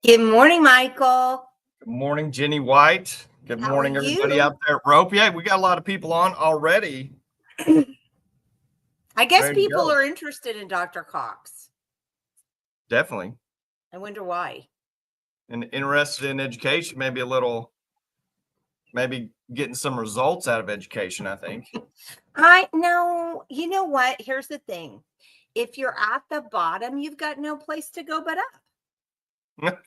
Good morning, Michael. Good morning, Jenny White. Good How morning, are everybody you? out there at Rope. Yeah, we got a lot of people on already. I guess Ready to people go. are interested in Dr. Cox. Definitely. I wonder why. And interested in education, maybe getting some results out of education, I think. I know. You know what? Here's the thing. If you're at the bottom, you've got no place to go but up.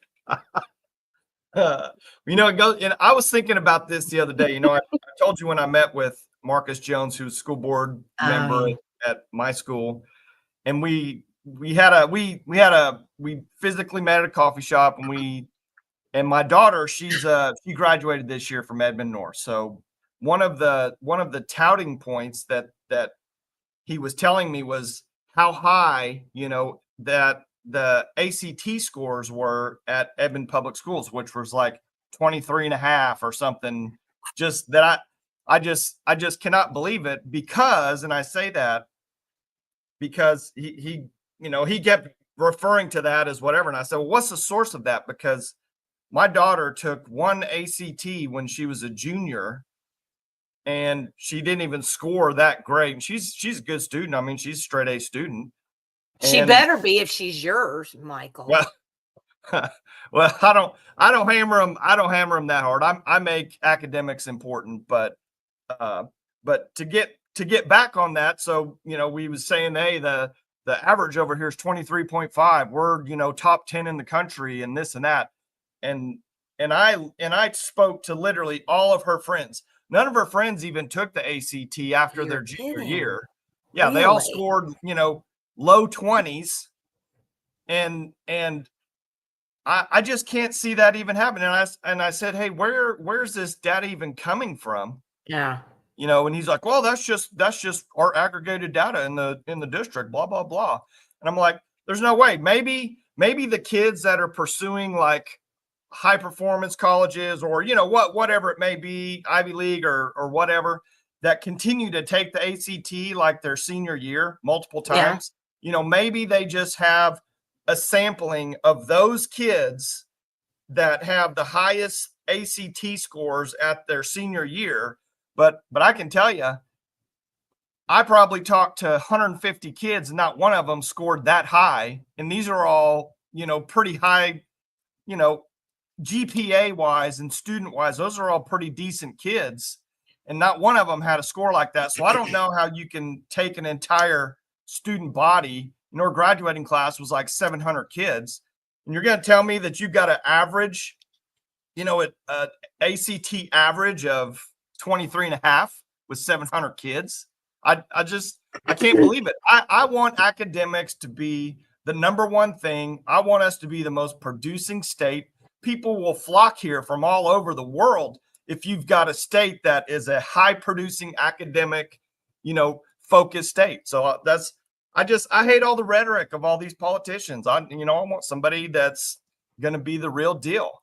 It goes, and I was thinking about this the other day. I told you when I met with Marcus Jones, who's school board member at my school, and we physically met at a coffee shop, and my daughter, she graduated this year from Edmond North. So one of the touting points that he was telling me was how high, that the ACT scores were at Edmond Public Schools, which was like 23.5 or something. Just that I just cannot believe it, because, and I say that because he kept referring to that as whatever. And I said, well, what's the source of that? Because my daughter took one ACT when she was a junior, and she didn't even score that great. And she's a good student. I mean, she's a straight A student. She better be if she's yours, Michael. Well, I don't hammer them. I don't hammer them that hard. I make academics important, but to get back on that. So, we was saying, hey, the average over here is 23.5. We're, top 10 in the country and this and that. And I spoke to literally all of her friends. None of her friends even took the ACT after their junior year. Yeah, really? They all scored, low 20s, and I just can't see that even happening. And I said, hey, where's this data even coming from? Yeah. And he's like, well, that's just our aggregated data in the district, blah, blah, blah. And I'm like, there's no way. Maybe the kids that are pursuing like high performance colleges, or whatever it may be, Ivy League or whatever, that continue to take the ACT like their senior year multiple times. Yeah. Maybe they just have a sampling of those kids that have the highest ACT scores at their senior year. But I can tell you, I probably talked to 150 kids, and not one of them scored that high. And these are all, pretty high, GPA wise and student wise, those are all pretty decent kids. And not one of them had a score like that. So I don't know how you can take an entire student body. Our graduating class was like 700 kids. And you're going to tell me that you've got an average, ACT average of 23.5 with 700 kids. I can't believe it. I want academics to be the number one thing. I want us to be the most producing state. People will flock here from all over the world if you've got a state that is a high producing academic, focused state. So I hate all the rhetoric of all these politicians. I want somebody that's going to be the real deal.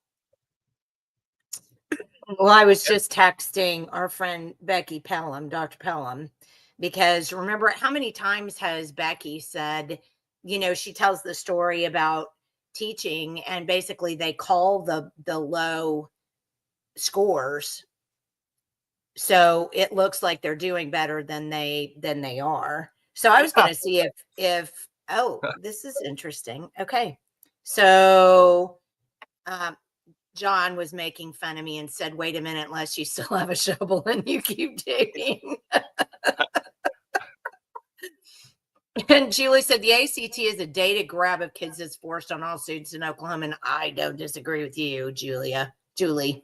Well, I was just texting our friend Becky Pelham, Dr. Pelham, because remember, how many times has Becky said, she tells the story about teaching, and basically they call the low scores, so it looks like they're doing better than they are. So I was going to see if this is interesting. Okay, so John was making fun of me and said, wait a minute, unless you still have a shovel and you keep digging. And Julie said the ACT is a data grab of kids that's forced on all students in Oklahoma. And I don't disagree with you, Julie. Dirty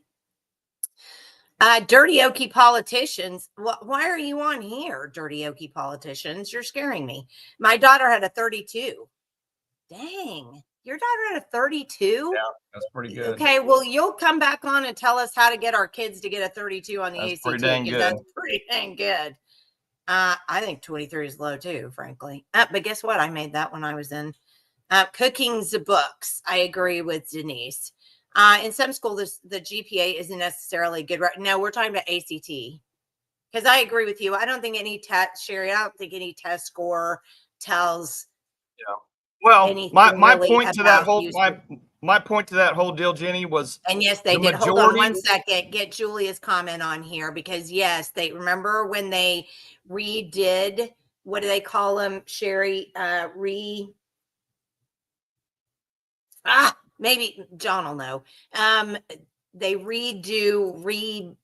Okie politicians. Why are you on here, Dirty Okie politicians? You're scaring me. My daughter had a 32. Dang. Your daughter had a 32? Yeah, that's pretty good. Okay, well, you'll come back on and tell us how to get our kids to get a 32 on the ACT. Pretty dang good. That's pretty dang good. I think 23 is low too, frankly. But guess what? I made that when I was in cooking's books. I agree with Denise. In some schools, the GPA isn't necessarily good. No, we're talking about ACT. Because I agree with you. I don't think any test, Sherry, I don't think any test score tells. Yeah. Well, my point to that whole my point to that whole deal, Jenny, was, and yes, they did. Hold on one second. Get Julia's comment on here, because yes, they remember when they redid, what do they call them, Sherry? Maybe John will know. They refocus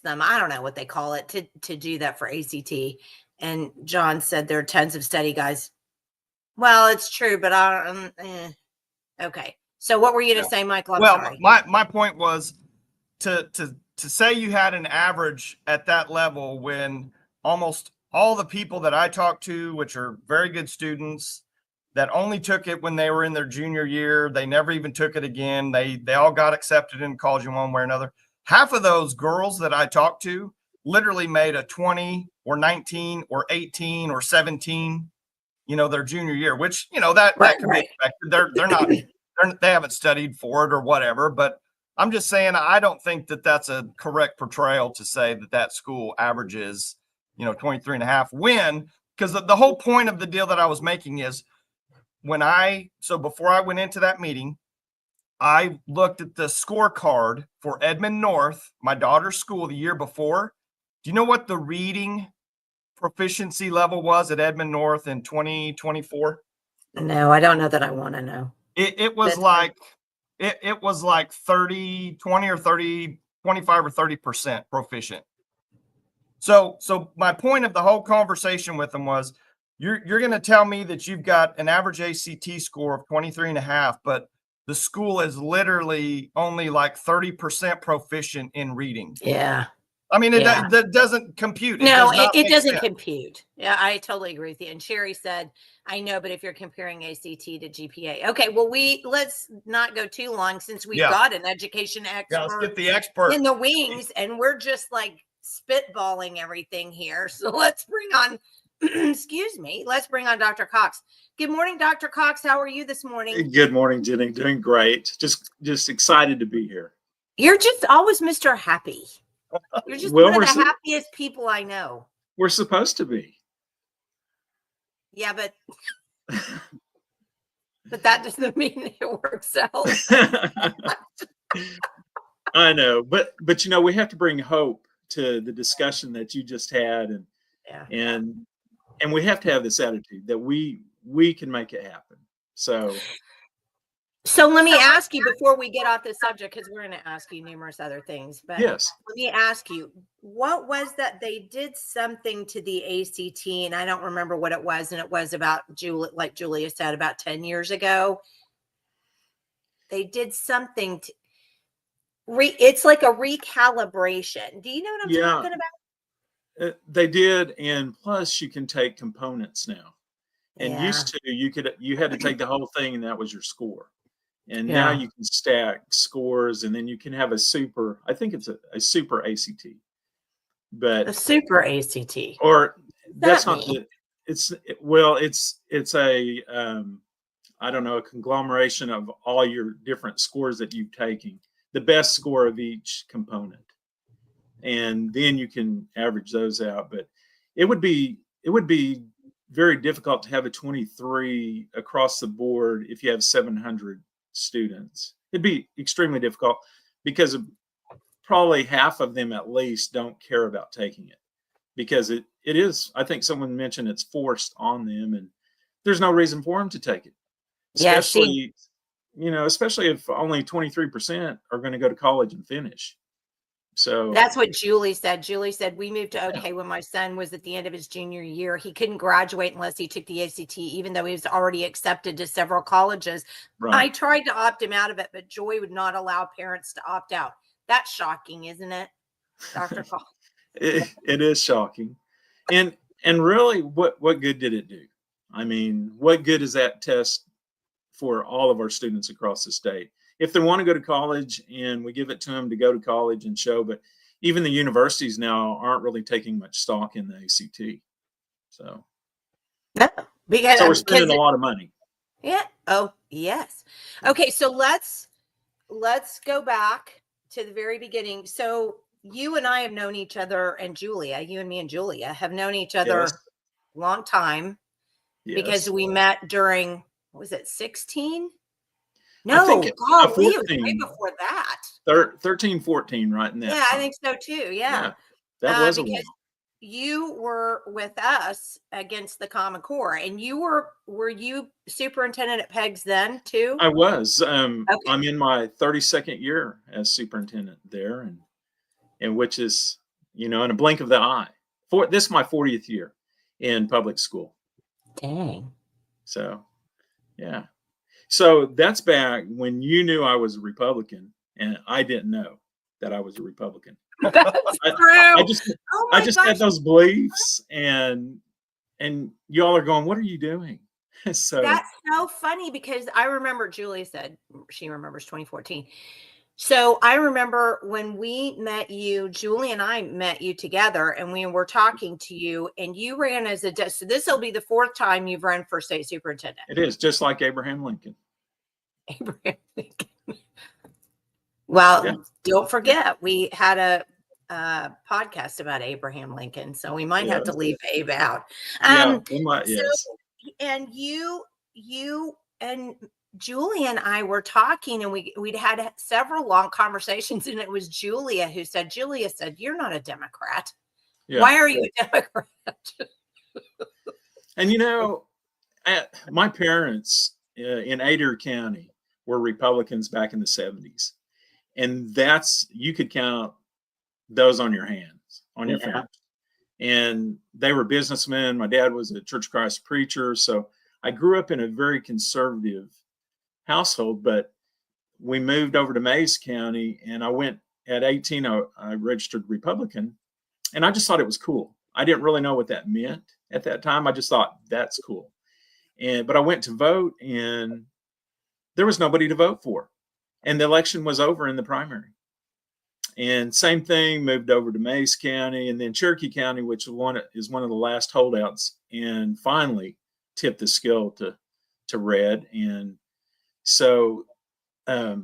them. I don't know what they call it to do that for ACT. And John said there are tons of study guides. Well, it's true, but okay. So what were you to say, Michael? I'm sorry. My point was to say you had an average at that level when almost all the people that I talked to, which are very good students, that only took it when they were in their junior year, they never even took it again. They all got accepted in college in one way or another. Half of those girls that I talked to literally made a 20 or 19 or 18 or 17, their junior year, which, that can be expected. They're not, they haven't studied for it or whatever, but I'm just saying, I don't think that that's a correct portrayal to say that school averages, 23 and a half because the whole point of the deal that I was making is before I went into that meeting, I looked at the scorecard for Edmond North, my daughter's school, the year before. Do you know what the reading proficiency level was at Edmond North in 2024? No, I don't know that I want to know. It was like 30, 20 or 30, 25 or 30% proficient. So my point of the whole conversation with them was, you're going to tell me that you've got an average ACT score of 23 and a half, but the school is literally only like 30% proficient in reading. Yeah. I mean, that doesn't compute. It doesn't compute. Yeah, I totally agree with you. And Sherry said, I know, but if you're comparing ACT to GPA. Okay, well, let's not go too long since we've got an education expert. Yeah, let's get the expert in the wings, and we're just like spitballing everything here. So let's bring on, let's bring on Dr. Cox. Good morning, Dr. Cox. How are you this morning? Good morning, Jenny. Doing great. Just excited to be here. You're just always Mr. Happy. You're just one of the happiest people I know. We're supposed to be. Yeah, but that doesn't mean it works out. I know, but we have to bring hope to the discussion that you just had, and we have to have this attitude that we can make it happen. So let me ask you before we get off the subject, because we're going to ask you numerous other things. But yes, let me ask you, what was that they did something to the ACT, and I don't remember what it was, and it was about like Julia said, about 10 years ago. They did something to it's like a recalibration. Do you know what I'm talking about? They did, and plus you can take components now. And used to you had to take the whole thing, and that was your score. And now you can stack scores, and then you can have a super. I think it's a super ACT, but a super ACT, or that's not the. It's a I don't know, a conglomeration of all your different scores that you've taken, the best score of each component, and then you can average those out. But it would be very difficult to have a 23 across the board if you have 700 students. It'd be extremely difficult because probably half of them at least don't care about taking it, because it is, I think someone mentioned, it's forced on them, and there's no reason for them to take it. especially if only 23% are going to go to college and finish. So That's what Julie said. Julie said, we moved to OK when my son was at the end of his junior year. He couldn't graduate unless he took the ACT, even though he was already accepted to several colleges. right. I tried to opt him out of it, but Joy would not allow parents to opt out. That's shocking, isn't it, Dr. Call? It is shocking. And really, what good did it do? I mean, what good is that test for all of our students across the state? If they want to go to college and we give it to them to go to college and show, but even the universities now aren't really taking much stock in the ACT. So, No, because we're spending a lot of money. Yeah. Oh, yes. Okay, so let's go back to the very beginning. So you and I have known each other, and you and me and Julia have known each other Yes. a long time because Yes. we met during, what was it, 16? I No, think God, we was way 14. before that. 13, 14, right in that Yeah, I time. think so too. Yeah. That was a Because while. you were with us against the Common Core, and were you superintendent at Peggs then too? I was. Okay. I'm in my 32nd year as superintendent there, and which is, in a blink of the eye. This is my 40th year in public school. Dang. So, yeah. So that's back when you knew I was a Republican, and I didn't know that I was a Republican. That's I true. just Oh my I just gosh. had those beliefs, and y'all are going, "What are you doing?" So That's so funny because I remember Julie said she remembers 2014. So I remember when we met you, Julie and I met you together, and we were talking to you, and you ran as a so this will be the 4th time you've run for state superintendent. it is just like Abraham Lincoln. Abraham Lincoln. Well, Yeah. don't forget we had a podcast about Abraham Lincoln, so we might have to Yes. leave Abe out. Yeah, we might. So, Yes. and you and Julia and I were talking, and we'd had several long conversations, and it was Julia said, "You're not a Democrat. Yeah. Why are you a Democrat?" And my parents in Adair County were Republicans back in the 70s, and you could count those on your hands, on your fingers. And they were businessmen. My dad was a Church of Christ preacher, so I grew up in a very conservative household. But we moved over to Mays County, and I went at 18. I registered Republican, and I just thought it was cool. I didn't really know what that meant at that time. I just thought that's cool. But I went to vote, and there was nobody to vote for, and the election was over in the primary. And same thing, moved over to Mays County, and then Cherokee County, which is one of the last holdouts, and finally tipped the scale to red. And so I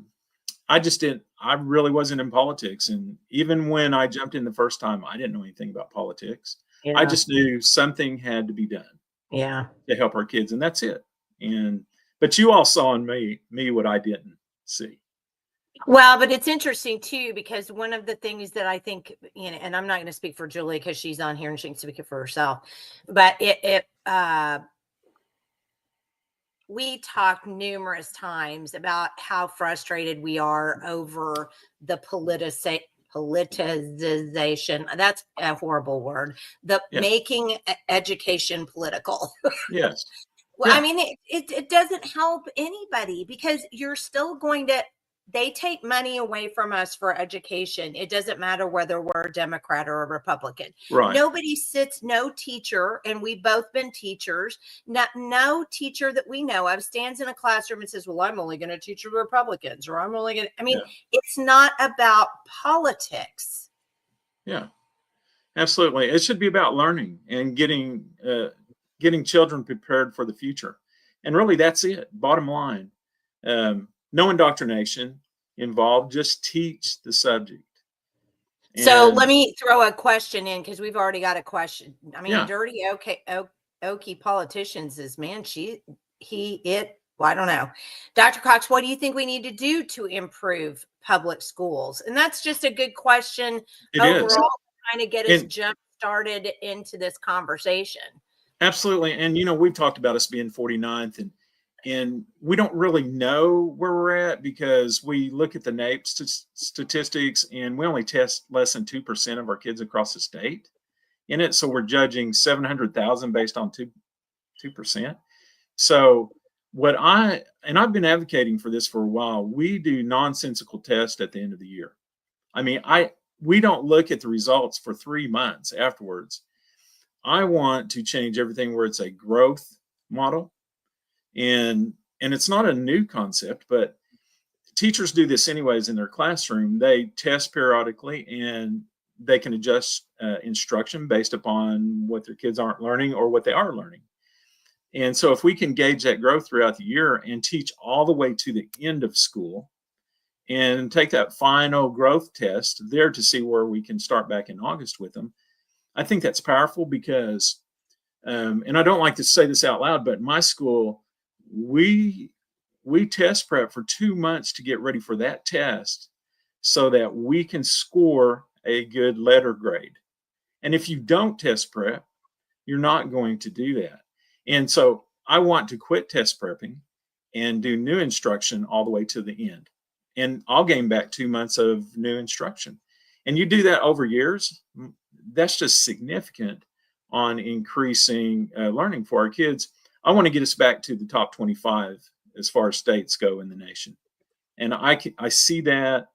really wasn't in politics. And even when I jumped in the first time, I didn't know anything about politics. Yeah. I just knew something had to be done. Yeah. To help our kids, and that's it. But you all saw in me what I didn't see. Well, but it's interesting too, because one of the things that I think, and I'm not going to speak for Julie because she's on here and she can speak for herself, but we talked numerous times about how frustrated we are over the politicization. That's a horrible word. Making education political. Yes. Well, I mean, it doesn't help anybody because you're still they take money away from us for education. It doesn't matter whether we're a Democrat or a Republican. Right. No teacher, and we've both been teachers, no teacher that we know of stands in a classroom and says, well, I'm only going to teach the Republicans, or I'm only going to, It's not about politics. Yeah, absolutely. It should be about learning and getting children prepared for the future. And really, that's it. Bottom line. No indoctrination involved, just teach the subject. So let me throw a question in because we've already got a question. I mean, dirty Okie politicians is, man, well, I don't know. Dr. Cox, what do you think we need to do to improve public schools? And that's just a good question overall, trying to get us jump started into this conversation. Absolutely. And, we've talked about us being 49th, and we don't really know where we're at because we look at the NAEP statistics and we only test less than 2% of our kids across the state in it. So we're judging 700,000 based on 2%. So I've been advocating for this for a while. We do nonsensical tests at the end of the year. I mean, we don't look at the results for 3 months afterwards. I want to change everything where it's a growth model. And it's not a new concept, but teachers do this anyways in their classroom. They test periodically and they can adjust instruction based upon what their kids aren't learning or what they are learning. And so if we can gauge that growth throughout the year and teach all the way to the end of school and take that final growth test there to see where we can start back in August with them, I think that's powerful because, and I don't like to say this out loud, but my school, we test prep for 2 months to get ready for that test so that we can score a good letter grade. And if you don't test prep, you're not going to do that. And so I want to quit test prepping and do new instruction all the way to the end. And I'll gain back 2 months of new instruction. And you do that over years, that's just significant on increasing learning for our kids. I want to get us back to the top 25 as far as states go in the nation. And I see that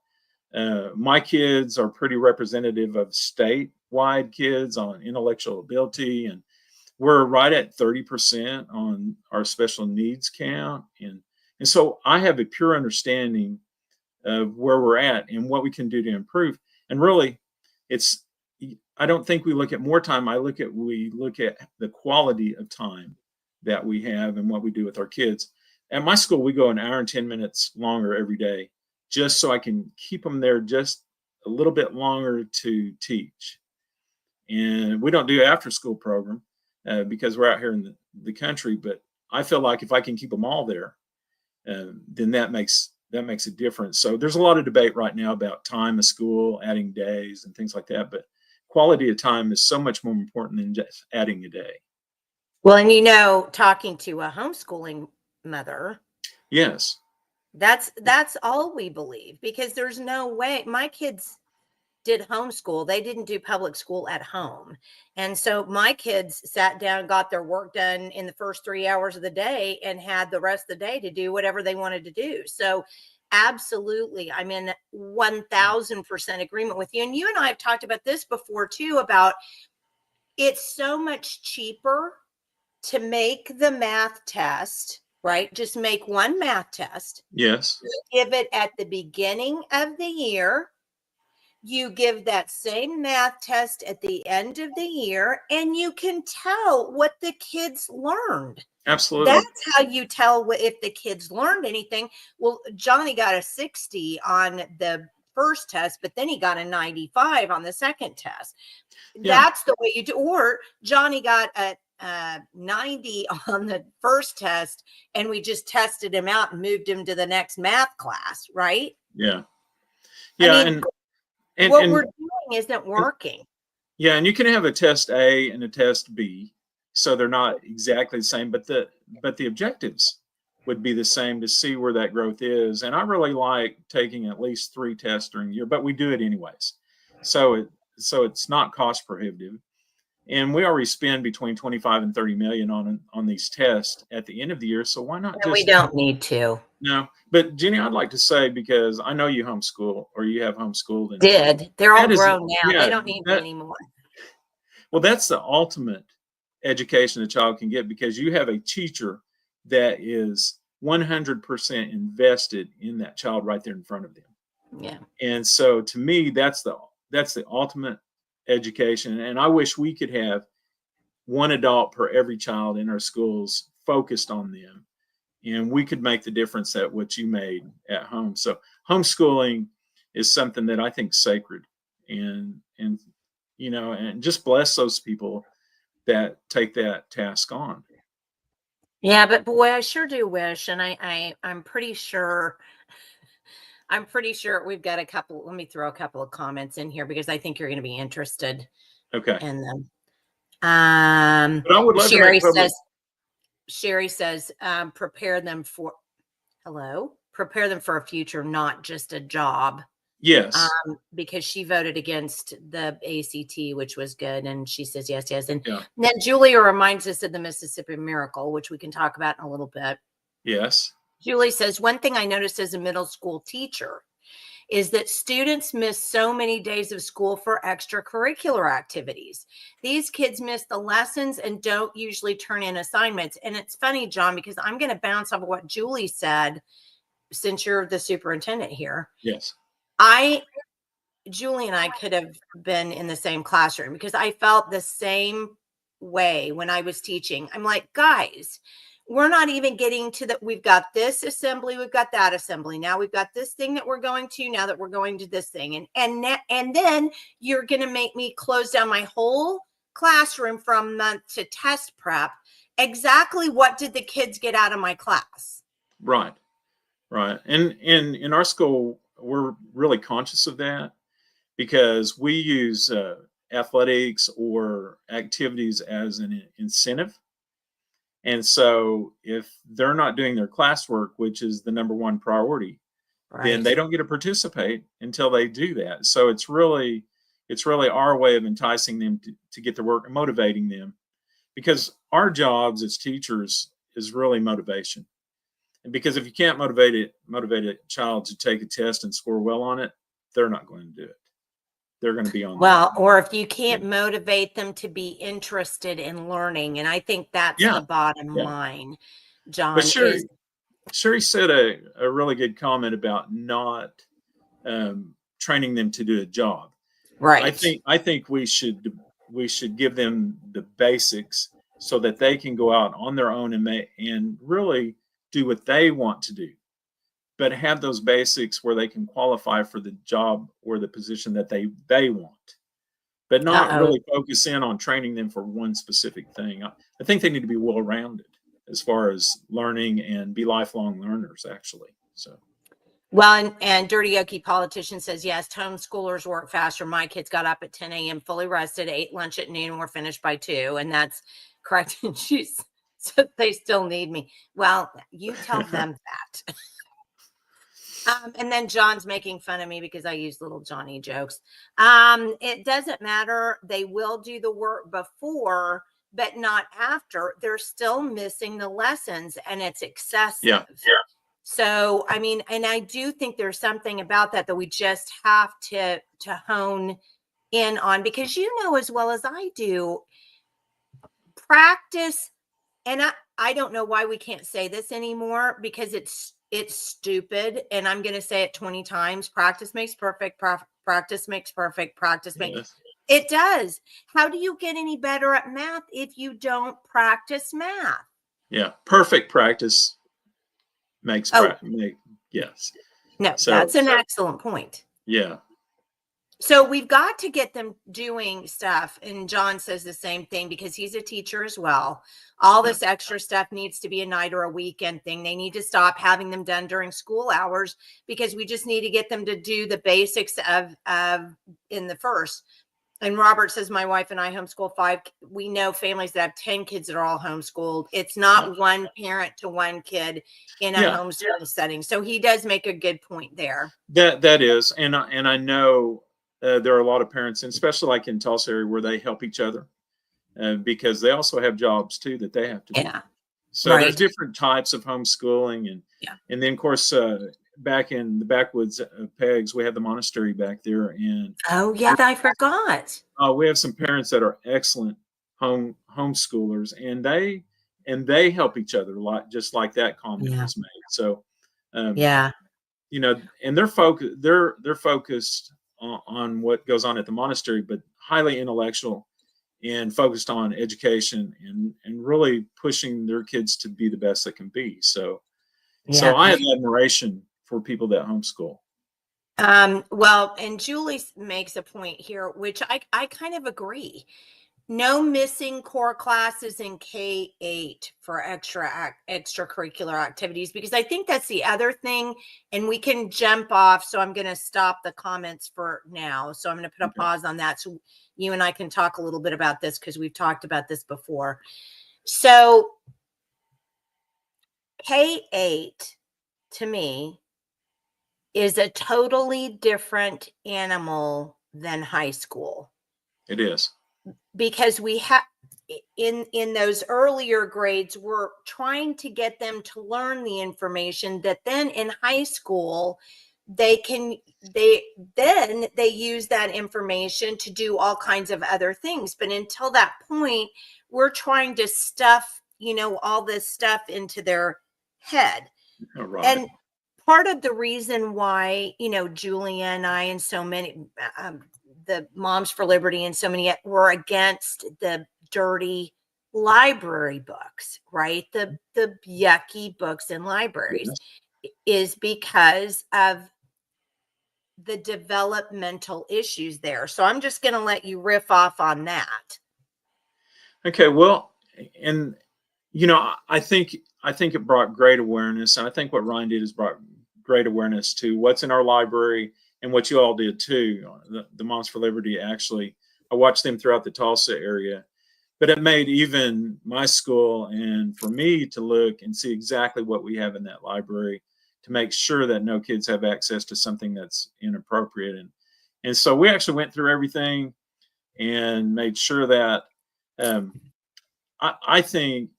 my kids are pretty representative of statewide kids on intellectual ability. And we're right at 30% on our special needs count. And so I have a pure understanding of where we're at and what we can do to improve. And really, I don't think we look at more time. We look at the quality of time that we have and what we do with our kids. At my school, we go an hour and 10 minutes longer every day, just so I can keep them there just a little bit longer to teach. And we don't do an after school program because we're out here in the country, but I feel like if I can keep them all there, then that makes a difference. So there's a lot of debate right now about time of school, adding days and things like that, but quality of time is so much more important than just adding a day. Well, and talking to a homeschooling mother, yes, that's all we believe, because there's no way my kids did homeschool. They didn't do public school at home. And so my kids sat down, got their work done in the first 3 hours of the day and had the rest of the day to do whatever they wanted to do. So absolutely, I'm in 1000% agreement with you. And you and I have talked about this before too, about it's so much cheaper to make the math test, right? Just make one math test. yes, Give it at the beginning of the year. You give that same math test at the end of the year, and you can tell what the kids learned. absolutely. That's how you tell if the kids learned anything. Well, Johnny got a 60 on the first test, but then he got a 95 on the second test. Yeah. That's the way you do. Or Johnny got a 90 on the first test, and we just tested him out and moved him to the next math class, right? Yeah. I mean, what we're doing isn't working. Yeah, and you can have a test A and a test B, so they're not exactly the same, but the objectives would be the same to see where that growth is. And I really like taking at least 3 tests during the year, but we do it anyways. So it's not cost prohibitive. And we already spend between 25 and 30 million on these tests at the end of the year. So why not? We don't need to. No, but Jenny, I'd like to say, because I know you homeschool or you have homeschooled. And they're all grown now. They don't need me anymore. Well, that's the ultimate education a child can get, because you have a teacher that is 100% invested in that child right there in front of them. Yeah. And so to me, that's the ultimate education. And I wish we could have one adult per every child in our schools focused on them, and we could make the difference at what you made at home. So homeschooling is something that I think sacred, and just bless those people that take that task on. Yeah, but boy, I sure do wish, and I'm pretty sure we've got a couple. Let me throw a couple of comments in here because I think you're going to be interested Okay. in them. But I would love Sherry to make Sherry says, prepare them for a future, not just a job. Yes. Because she voted against the ACT, which was good. And she says, yes. And Yeah. then Julia reminds us of the Mississippi Miracle, which we can talk about in a little bit. Yes. Julie says, one thing I noticed as a middle school teacher is that students miss so many days of school for extracurricular activities. These kids miss the lessons and don't usually turn in assignments. And it's funny, John, because I'm going to bounce off of what Julie said, since you're the superintendent here. Yes. Julie and I could have been in the same classroom because I felt the same way when I was teaching. I'm like, guys, we're not even getting to that. We've got this assembly. We've got that assembly. Now we've got this thing that we're going to, now that we're going to this thing. And then you're going to make me close down my whole classroom from month to test prep. Exactly what did the kids get out of my class? Right. And in our school, we're really conscious of that because we use athletics or activities as an incentive. And so if they're not doing their classwork, which is the number one priority, then they don't get to participate until they do that. So it's really our way of enticing them to get to work and motivating them, because our jobs as teachers is really motivation. And because if you can't motivate a child to take a test and score well on it, they're not going to do it. They're going to be on. Well, or if you can't motivate them to be interested in learning. And I think that's the bottom line, John. But Sherry said a really good comment about not training them to do a job. Right. I think we should give them the basics so that they can go out on their own and really do what they want to do, but have those basics where they can qualify for the job or the position that they want, but not really focus in on training them for one specific thing. I think they need to be well-rounded as far as learning and be lifelong learners, actually. So. Well, and Dirty Yoki Politician says, yes, homeschoolers work faster. My kids got up at 10 a.m., fully rested, ate lunch at noon, and were finished by 2. And that's correct. And so they still need me. Well, you tell them that. And then John's making fun of me because I use little Johnny jokes. It doesn't matter. They will do the work before, but not after. They're still missing the lessons, and it's excessive. Yeah. So, I mean, and I do think there's something about that we just have to hone in on, because you know as well as I do, practice. And I don't know why we can't say this anymore, because it's stupid. And I'm going to say it 20 times. Practice makes perfect. Practice makes perfect. Practice makes. It does. How do you get any better at math if you don't practice math? Yeah. Perfect practice makes yes. No, that's an excellent point. Yeah. So we've got to get them doing stuff. And John says the same thing because he's a teacher as well. All this extra stuff needs to be a night or a weekend thing. They need to stop having them done during school hours, because we just need to get them to do the basics of in the first. And Robert says, my wife and I homeschool 5. We know families that have 10 kids that are all homeschooled. It's not one parent to one kid in a homeschool setting. So he does make a good point there. That is. And I know there are a lot of parents, and especially like in Tulsa area, where they help each other because they also have jobs too that they have to do. So there's different types of homeschooling. And then of course, back in the backwoods of Peggs, we have the monastery back there. And I forgot. We have some parents that are excellent homeschoolers, and they help each other a lot, just like that comment was made. So you know, and they're focused on what goes on at the monastery, but highly intellectual and focused on education and really pushing their kids to be the best they can be. So I have admiration for people that homeschool. Well, and Julie makes a point here, which I kind of agree. No missing core classes in K-8 for extracurricular activities, because I think that's the other thing, and we can jump off. So I'm going to stop the comments for now. So I'm going to put a pause on that, so you and I can talk a little bit about this, because we've talked about this before. So K-8 to me is a totally different animal than high school, It is. because we have in those earlier grades, we're trying to get them to learn the information that then in high school they use that information to do all kinds of other things. But until that point, we're trying to stuff, all this stuff into their head. Right. And part of the reason why, Julia and I and so many, the Moms for Liberty and so many were against the dirty library books, right? The yucky books in libraries, is because of the developmental issues there. So I'm just going to let you riff off on that. Okay, well, and I think it brought great awareness, and I think what Ryan did is brought great awareness to what's in our library and what you all did too. The Moms for Liberty, actually, I watched them throughout the Tulsa area, but it made even my school and for me to look and see exactly what we have in that library to make sure that no kids have access to something that's inappropriate. And so we actually went through everything and made sure that I think,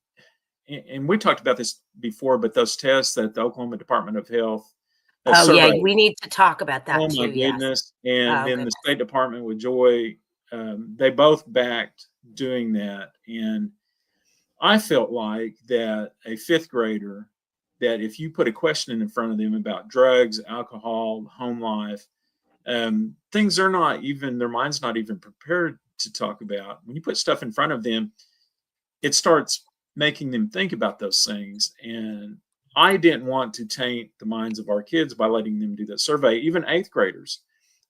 and we talked about this before, but those tests that the Oklahoma Department of Health yeah, we need to talk about that too. Oh my goodness! Yes. And then goodness. the State Department with Joy, they both backed doing that. And I felt like that a fifth grader, that if you put a question in front of them about drugs, alcohol, home life, things are not even, their mind's not even prepared to talk about. When you put stuff in front of them, it starts making them think about those things. And I didn't want to taint the minds of our kids by letting them do that survey. Even eighth graders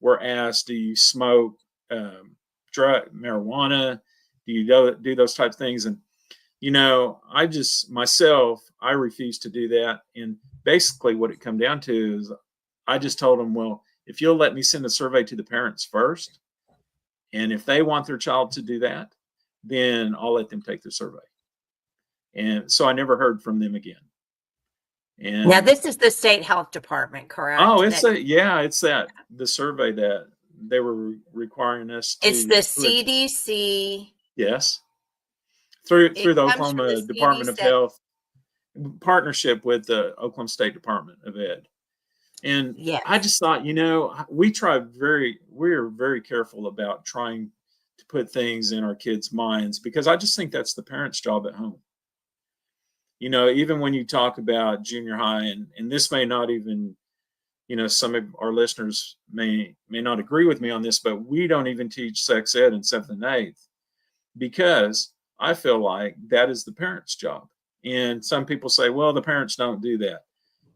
were asked, do you smoke marijuana? Do you do those types of things? And, I refused to do that. And basically what it come down to is I just told them, well, if you'll let me send a survey to the parents first, and if they want their child to do that, then I'll let them take the survey. And so I never heard from them again. And now this is the state health department, correct? Oh, it's the survey that they were requiring us to. It's the CDC. Yes. Through the Oklahoma Department of Health, partnership with the Oklahoma State Department of Ed. And yes. I just thought, we're very careful about trying to put things in our kids' minds, because I just think that's the parent's job at home. Even when you talk about junior high, and this may not even, some of our listeners may not agree with me on this, but we don't even teach sex ed in 7th and 8th, because I feel like that is the parent's job. And some people say, well, the parents don't do that.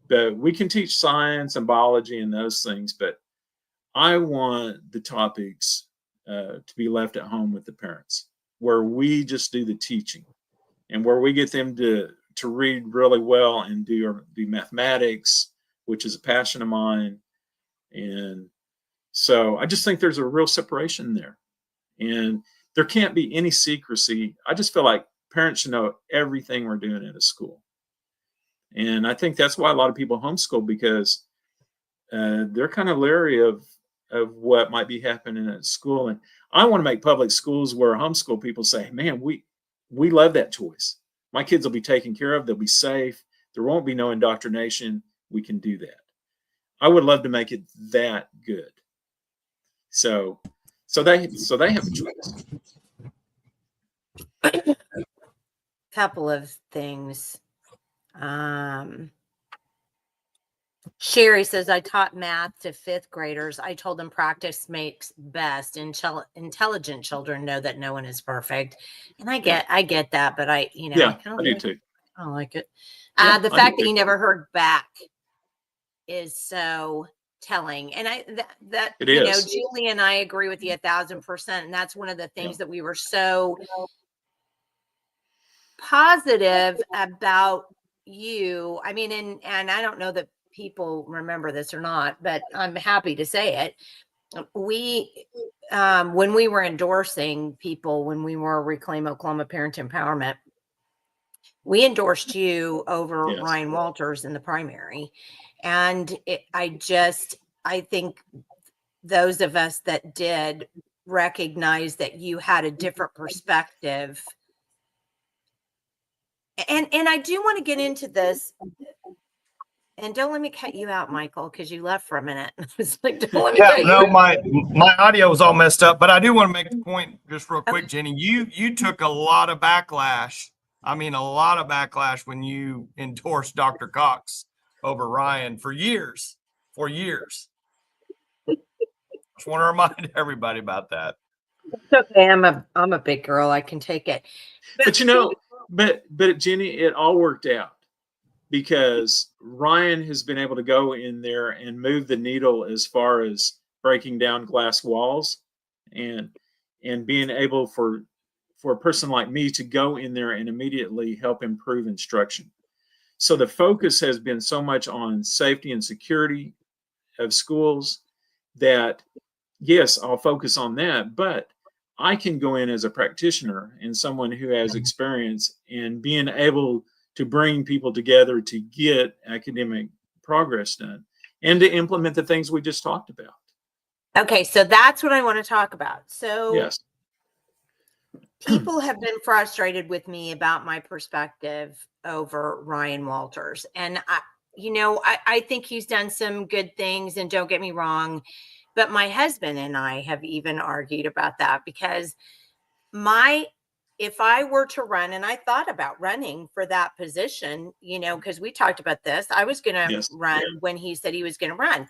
But we can teach science and biology and those things, but I want the topics to be left at home with the parents, where we just do the teaching, and where we get them to read really well and do mathematics, which is a passion of mine. And so I just think there's a real separation there, and there can't be any secrecy. I just feel like parents should know everything we're doing at a school. And I think that's why a lot of people homeschool, because they're kind of leery of what might be happening at school. And I want to make public schools where homeschool people say, man, we love that choice. My kids will be taken care of. They'll be safe. There won't be no indoctrination. We can do that. I would love to make it that good. So they have a choice. Couple of things. Sherry says, I taught math to 5th graders. I told them practice makes best. Intelligent children know that no one is perfect. And I get that, but I do too. I don't like it. The fact that you never heard back is so telling. And that Julie and I agree with you 1,000%. And that's one of the things that we were so positive about you. I mean, and I don't know that people remember this or not, but I'm happy to say it. We, when we were endorsing people, when we were Reclaim Oklahoma Parent Empowerment, We endorsed you over Yes. Ryan Walters in the primary. And I think those of us that did recognize that you had a different perspective. And I do want to get into this. And don't let me cut you out, Michael, because you left for a minute. I was like, don't let me Yeah, cut no, you out. my audio was all messed up, but I do want to make the point just real quick, Okay. Jenny. You took a lot of backlash. I mean, a lot of backlash when you endorsed Dr. Cox over Ryan for years. Just want to remind everybody about that. It's okay. I'm a big girl. I can take it. But but Jenny, it all worked out because Ryan has been able to go in there and move the needle as far as breaking down glass walls and being able for a person like me to go in there and immediately help improve instruction. So the focus has been so much on safety and security of schools that yes, I'll focus on that, but I can go in as a practitioner and someone who has experience in being able to bring people together to get academic progress done and to implement the things we just talked about. Okay, so that's what I want to talk about. So Yes. people have been frustrated with me about my perspective over Ryan Walters. And I think he's done some good things, and don't get me wrong, but my husband and I have even argued about that because if I were to run, and I thought about running for that position, because we talked about this, I was going to Yes. run when he said he was going to run.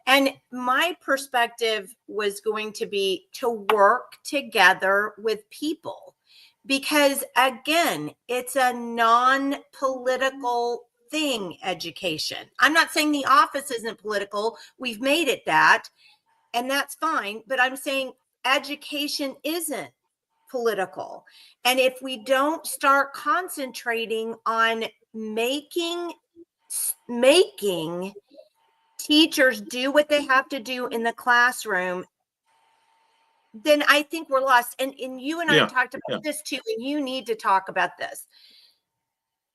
And my perspective was going to be to work together with people because, again, it's a non-political thing, education. I'm not saying the office isn't political. We've made it that, and that's fine. But I'm saying education isn't political. And if we don't start concentrating on making teachers do what they have to do in the classroom, then I think we're lost. And you and I talked about this too, and you need to talk about this.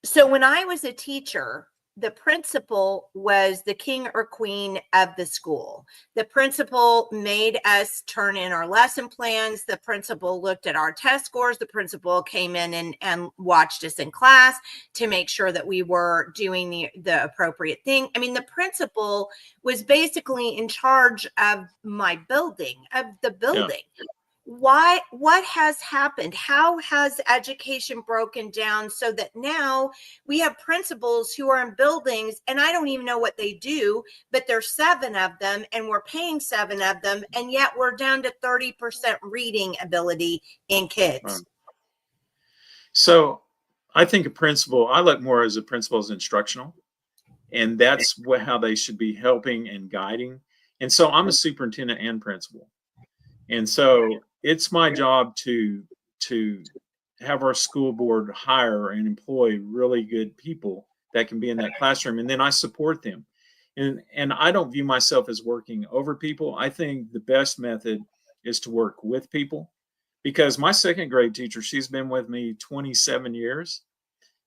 So when I was a teacher, the principal was the king or queen of the school. The principal made us turn in our lesson plans. The principal looked at our test scores. The principal came in and watched us in class to make sure that we were doing the appropriate thing. I mean, the principal was basically in charge of my building, of the building. Yeah. What has happened? How has education broken down so that now we have principals who are in buildings and I don't even know what they do, but there's 7 of them and we're paying 7 of them. And yet we're down to 30% reading ability in kids. So I think I look more as a principal as instructional, and that's how they should be helping and guiding. And so I'm a superintendent and principal. And so it's my job to have our school board hire and employ really good people that can be in that classroom, and then I support them. And I don't view myself as working over people. I think the best method is to work with people, because my 2nd grade teacher, she's been with me 27 years,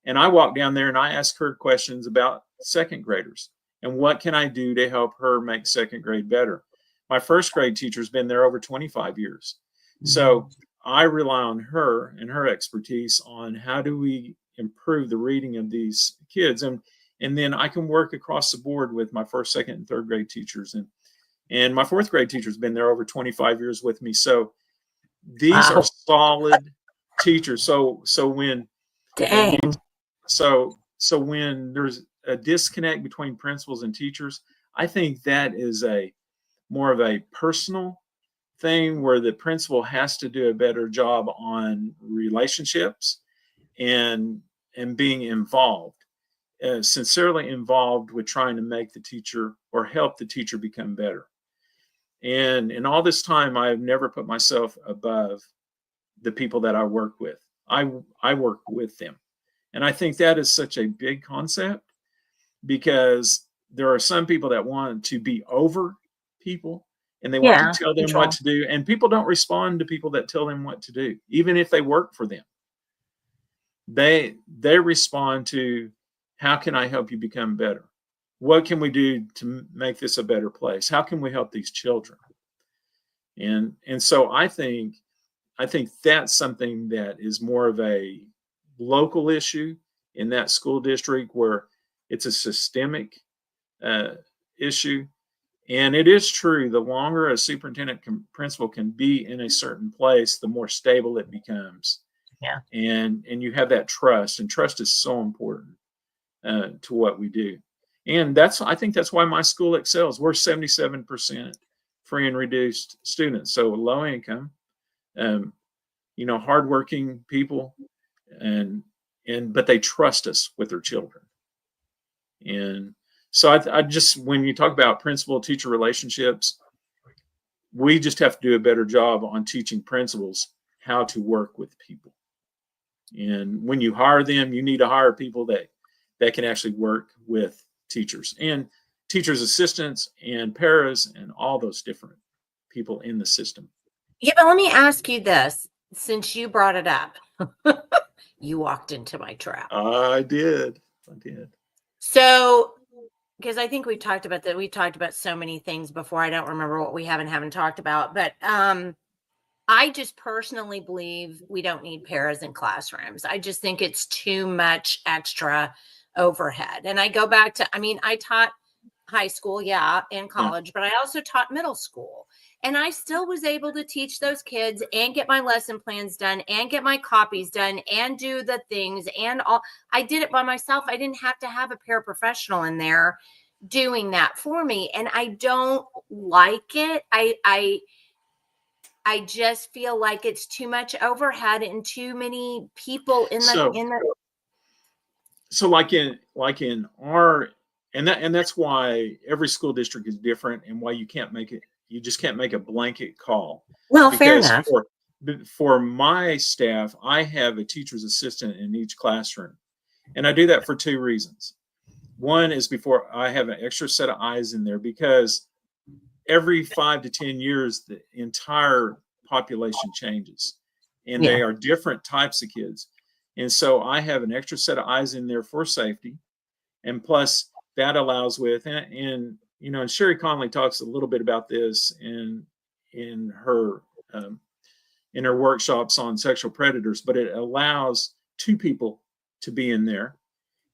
and I walk down there and I ask her questions about 2nd graders and what can I do to help her make 2nd grade better. My 1st grade teacher's been there over 25 years. So I rely on her and her expertise on how do we improve the reading of these kids. And then I can work across the board with my 1st, 2nd, and 3rd grade teachers. And my 4th grade teacher's been there over 25 years with me. So these are solid teachers. So when when there's a disconnect between principals and teachers, I think that is more of a personal thing where the principal has to do a better job on relationships and being involved, sincerely involved with trying to make the teacher or help the teacher become better. And in all this time, I have never put myself above the people that I work with. I work with them. And I think that is such a big concept, because there are some people that want to be over people and they want to tell them what to do. And people don't respond to people that tell them what to do, even if they work for them. they respond to, how can I help you become better? What can we do to make this a better place? How can we help these children? And so I think that's something that is more of a local issue in that school district, where it's a systemic issue. And it is true, the longer a superintendent principal can be in a certain place, the more stable it becomes. Yeah. And you have that trust, and trust is so important to what we do. And I think that's why my school excels. We're 77% free and reduced students, so low income, hardworking people, but they trust us with their children. And so I just, when you talk about principal-teacher relationships, we just have to do a better job on teaching principals how to work with people. And when you hire them, you need to hire people that can actually work with teachers and teachers' assistants and paras and all those different people in the system. Yeah, but let me ask you this, since you brought it up. You walked into my trap. I did. So, because I think we've talked about that. We talked about so many things before. I don't remember what we haven't talked about, but I just personally believe we don't need paras in classrooms. I just think it's too much extra overhead. And I go back to, I taught high school, and college, but I also taught middle school. And I still was able to teach those kids and get my lesson plans done and get my copies done and do the things and all. I did it by myself. I didn't have to have a paraprofessional in there doing that for me. And I don't like it. I just feel like it's too much overhead and too many people in the. So like in our, and that's why every school district is different, and why you just can't make a blanket call. Well, fair enough. For my staff, I have a teacher's assistant in each classroom, and I do that for two reasons. One is, before I have an extra set of eyes in there, because every 5 to 10 years, the entire population changes, and they are different types of kids. And so I have an extra set of eyes in there for safety. And plus that allows and Sherry Conley talks a little bit about this in her workshops on sexual predators, but it allows two people to be in there.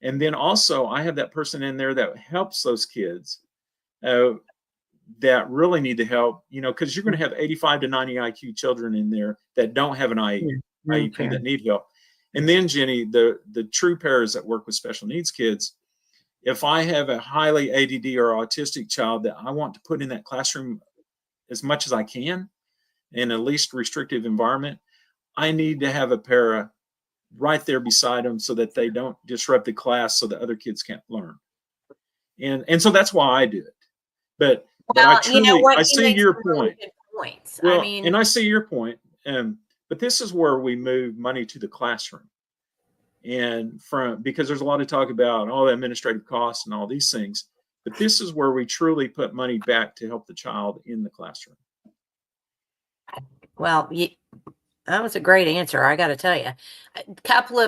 And then also I have that person in there that helps those kids that really need the help, because you're going to have 85 to 90 IQ children in there that don't have an IEP that need help. And then, Jenny, the true paras that work with special needs kids, if I have a highly ADD or autistic child that I want to put in that classroom as much as I can in a least restrictive environment, I need to have a para right there beside them so that they don't disrupt the class so that other kids can't learn. And so that's why I do it. But I see your point. Well, and I see your point. But this is where we move money to the classroom. And because there's a lot of talk about all the administrative costs and all these things, but this is where we truly put money back to help the child in the classroom. Well, that was a great answer. I got to tell you,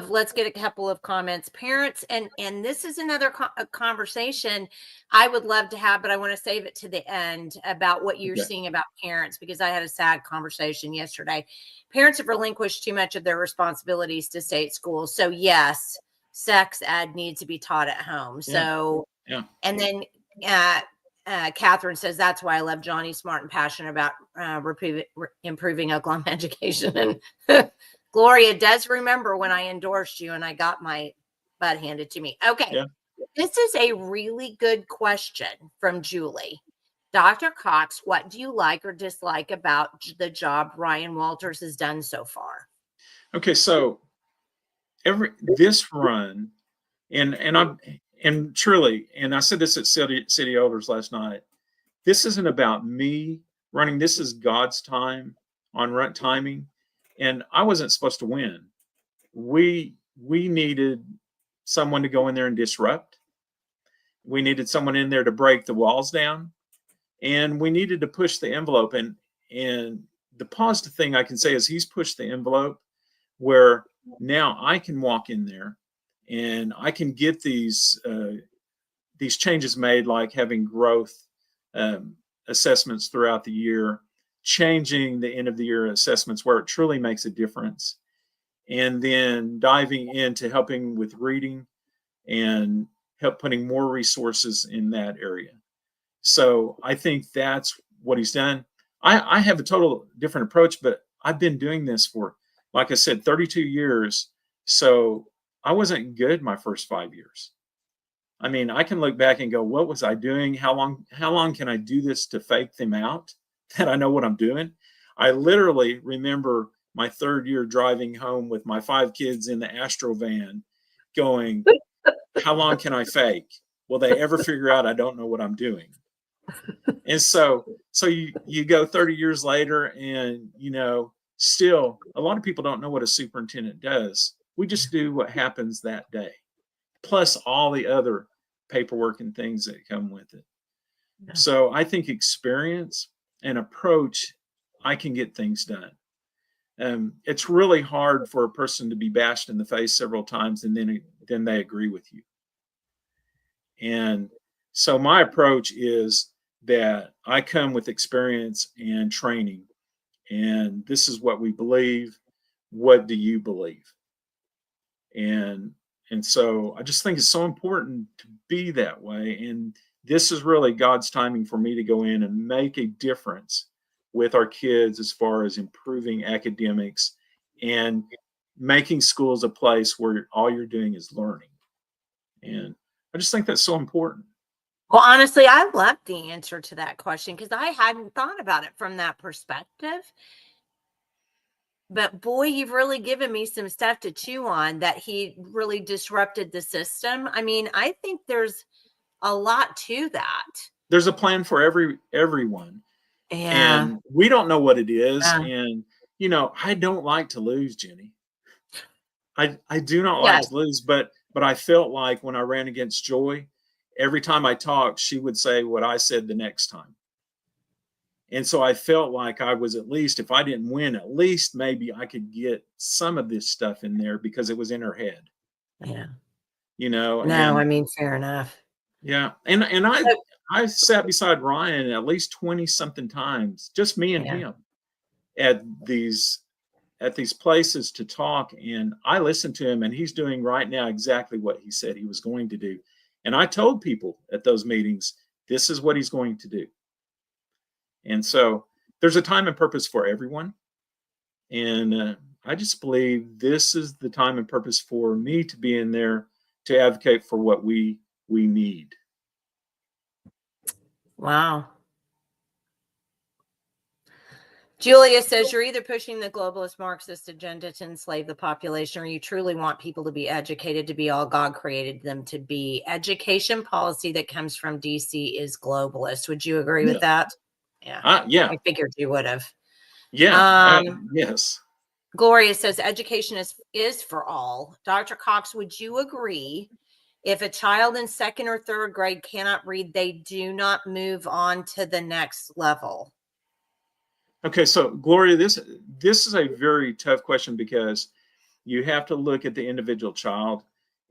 let's get a couple of comments. Parents, and this is another conversation I would love to have, but I want to save it to the end, about what you're seeing about parents, because I had a sad conversation yesterday. Parents have relinquished too much of their responsibilities to state schools. So yes, sex ed needs to be taught at home. So, and then Catherine says, that's why I love Johnny, smart and passionate about improving Oklahoma education. And Gloria does remember when I endorsed you and I got my butt handed to me. Okay. Yeah. This is a really good question from Julie. Dr. Cox, what do you like or dislike about the job Ryan Walters has done so far? Okay, so this run, and truly, and I said this at City Elders last night, this isn't about me running. This is God's time on timing, and I wasn't supposed to win. We needed someone to go in there and disrupt. We needed someone in there to break the walls down. And we needed to push the envelope. And the positive thing I can say is he's pushed the envelope where now I can walk in there and I can get these changes made, like having growth assessments throughout the year, changing the end of the year assessments where it truly makes a difference, and then diving into helping with reading and help putting more resources in that area. So I think that's what he's done. I have a total different approach, but I've been doing this for, like I said, 32 years. So I wasn't good my first 5 years. I mean, I can look back and go, what was I doing? How long can I do this to fake them out that I know what I'm doing? I literally remember my third year driving home with my 5 kids in the Astro van going, how long can I fake? Will they ever figure out I don't know what I'm doing? And so you go 30 years later and, still a lot of people don't know what a superintendent does. We just do what happens that day, plus all the other paperwork and things that come with it. Yeah. So I think experience and approach, I can get things done. It's really hard for a person to be bashed in the face several times and then they agree with you. And so my approach is that I come with experience and training, and this is what we believe. What do you believe? And so I just think it's so important to be that way. And this is really God's timing for me to go in and make a difference with our kids as far as improving academics and making schools a place where all you're doing is learning. And I just think that's so important. Well, honestly, I love the answer to that question because I hadn't thought about it from that perspective. But boy, you've really given me some stuff to chew on, that he really disrupted the system. I mean, I think there's a lot to that. There's a plan for everyone. Yeah. And we don't know what it is. Yeah. And, I don't like to lose, Jenny. I do not like to lose, but I felt like when I ran against Joy, every time I talked, she would say what I said the next time. And so I felt like I was, at least, if I didn't win, at least maybe I could get some of this stuff in there because it was in her head. Yeah. No, I mean, fair enough. Yeah. And I sat beside Ryan at least 20 something times, just me and him at these places to talk. And I listened to him, and he's doing right now exactly what he said he was going to do. And I told people at those meetings, this is what he's going to do. And so there's a time and purpose for everyone. And I just believe this is the time and purpose for me to be in there to advocate for what we need. Wow. Julia says, you're either pushing the globalist Marxist agenda to enslave the population, or you truly want people to be educated to be all God created them to be. Education policy that comes from DC is globalist. Would you agree with that? Yeah. Yeah. I figured you would have. Yeah. Yes. Gloria says, education is for all. Dr. Cox, would you agree? If a child in 2nd or 3rd grade cannot read, they do not move on to the next level. Okay, so Gloria, this is a very tough question because you have to look at the individual child,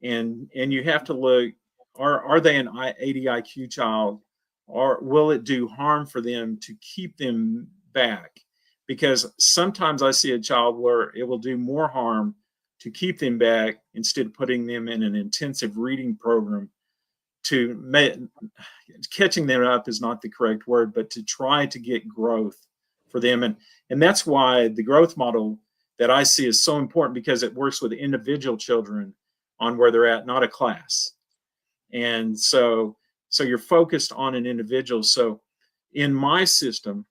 and you have to look, are they an 80 IQ child, or will it do harm for them to keep them back? Because sometimes I see a child where it will do more harm to keep them back instead of putting them in an intensive reading program. Catching them up is not the correct word, but to try to get growth for them. And that's why the growth model that I see is so important, because it works with individual children on where they're at, not a class. And so you're focused on an individual. So in my system,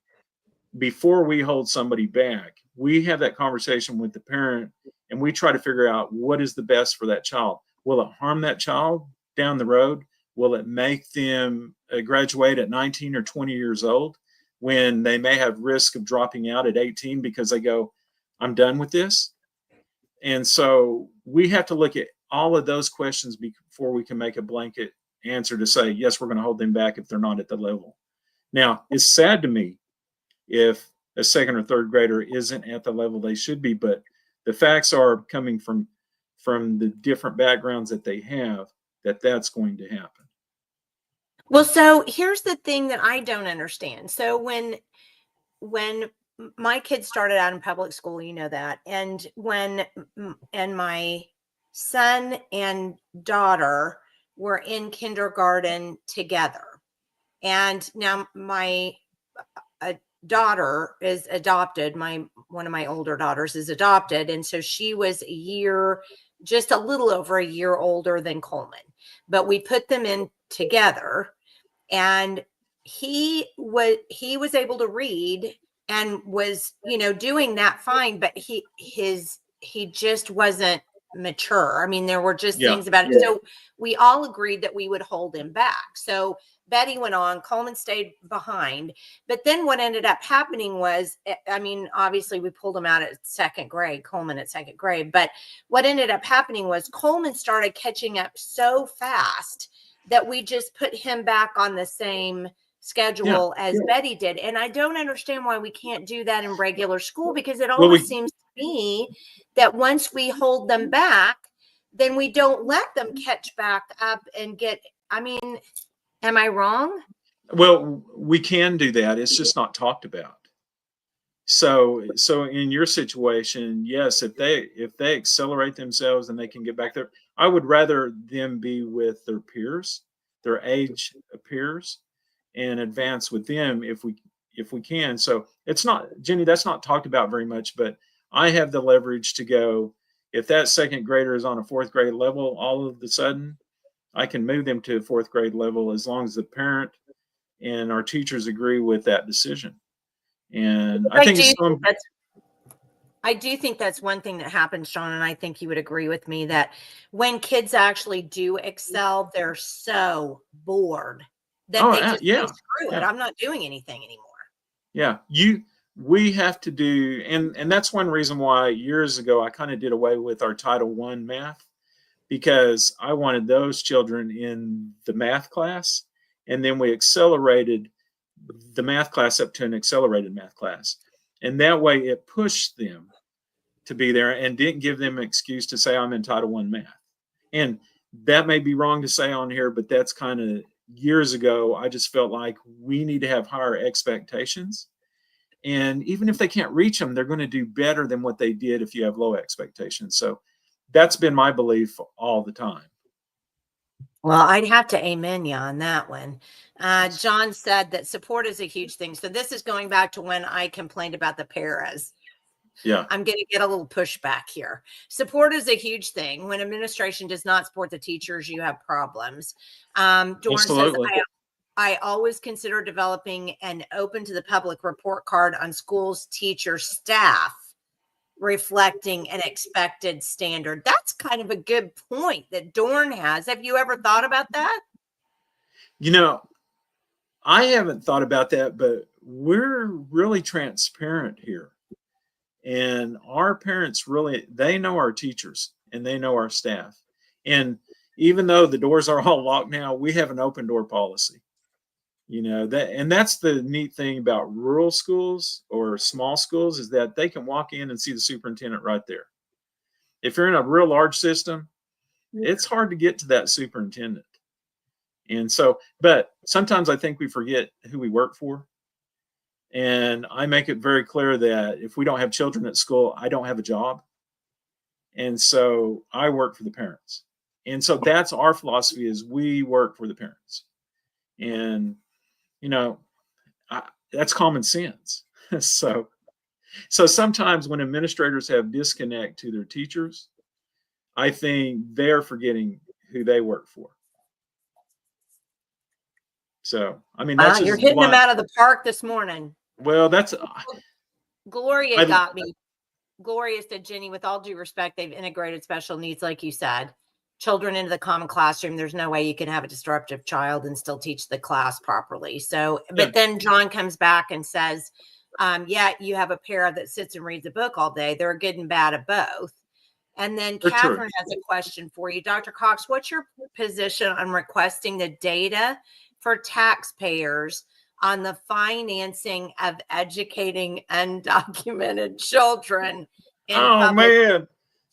before we hold somebody back, we have that conversation with the parent, and we try to figure out what is the best for that child. Will it harm that child down the road? Will it make them graduate at 19 or 20 years old, when they may have risk of dropping out at 18 because they go, I'm done with this? And so we have to look at all of those questions before we can make a blanket answer to say, yes, we're going to hold them back if they're not at the level. Now, it's sad to me if a 2nd or 3rd grader isn't at the level they should be, but the facts are coming from the different backgrounds that they have, that's going to happen. Well, so here's the thing that I don't understand. So when my kids started out in public school, you know that, and and my son and daughter were in kindergarten together, and now my daughter is adopted. One of my older daughters is adopted, and so she was just a little over a year older than Coleman, but we put them in together, and he was able to read and was, doing that fine, but he just wasn't mature. I mean, there were just things about it. So we all agreed that we would hold him back. So Betty went on, Coleman stayed behind. But then what ended up happening was, I mean, obviously we pulled him out at second grade, Coleman at second grade. But what ended up happening was Coleman started catching up so fast that we just put him back on the same schedule as Betty did. And I don't understand why we can't do that in regular school, because it always seems to me that once we hold them back, then we don't let them catch back up and get, I mean, am I wrong? Well, we can do that. It's just not talked about. So in your situation, yes, if they accelerate themselves and they can get back there, I would rather them be with their peers, their age peers, and advance with them if we can. So it's not, Jenny, that's not talked about very much, but I have the leverage to go, if that second grader is on a fourth grade level, all of a sudden I can move them to a fourth grade level as long as the parent and our teachers agree with that decision. And I do think that's one thing that happens, Sean, and I think you would agree with me that when kids actually do excel, they're so bored that they just say, screw it, I'm not doing anything anymore. Yeah, we have to do, and that's one reason why years ago I kind of did away with our Title I math, because I wanted those children in the math class, and then we accelerated the math class up to an accelerated math class. And that way it pushed them to be there and didn't give them an excuse to say, I'm in Title I math. And that may be wrong to say on here, but that's kind of years ago. I just felt like we need to have higher expectations. And even if they can't reach them, they're going to do better than what they did if you have low expectations. So that's been my belief all the time. Well, I'd have to amen you on that one. John said that support is a huge thing. So this is going back to when I complained about the paras. Yeah. I'm going to get a little pushback here. Support is a huge thing. When administration does not support the teachers, you have problems. Dorn says, I always consider developing an open to the public report card on schools, teachers, staff, reflecting an expected standard. That's kind of a good point that Dorn has. Have you ever thought about that? I haven't thought about that, but we're really transparent here. And our parents they know our teachers and they know our staff. And even though the doors are all locked now, we have an open door policy. And that's the neat thing about rural schools or small schools, is that they can walk in and see the superintendent right there. If you're in a real large system, it's hard to get to that superintendent. And so, but sometimes I think we forget who we work for. And I make it very clear that if we don't have children at school, I don't have a job. And so I work for the parents. And so that's our philosophy, is we work for the parents. And that's common sense. So sometimes when administrators have disconnect to their teachers, I think they're forgetting who they work for. So, I mean, that's you're hitting them out of the park this morning. Well, that's Gloria got me. Gloria said, Jenny, with all due respect, they've integrated special needs, like you said, children into the common classroom. There's no way you can have a disruptive child and still teach the class properly. So, but then John comes back and says, you have a para that sits and reads a book all day. They're good and bad at both. And then Catherine has a question for you. Dr. Cox, what's your position on requesting the data for taxpayers on the financing of educating undocumented children in Oh public man,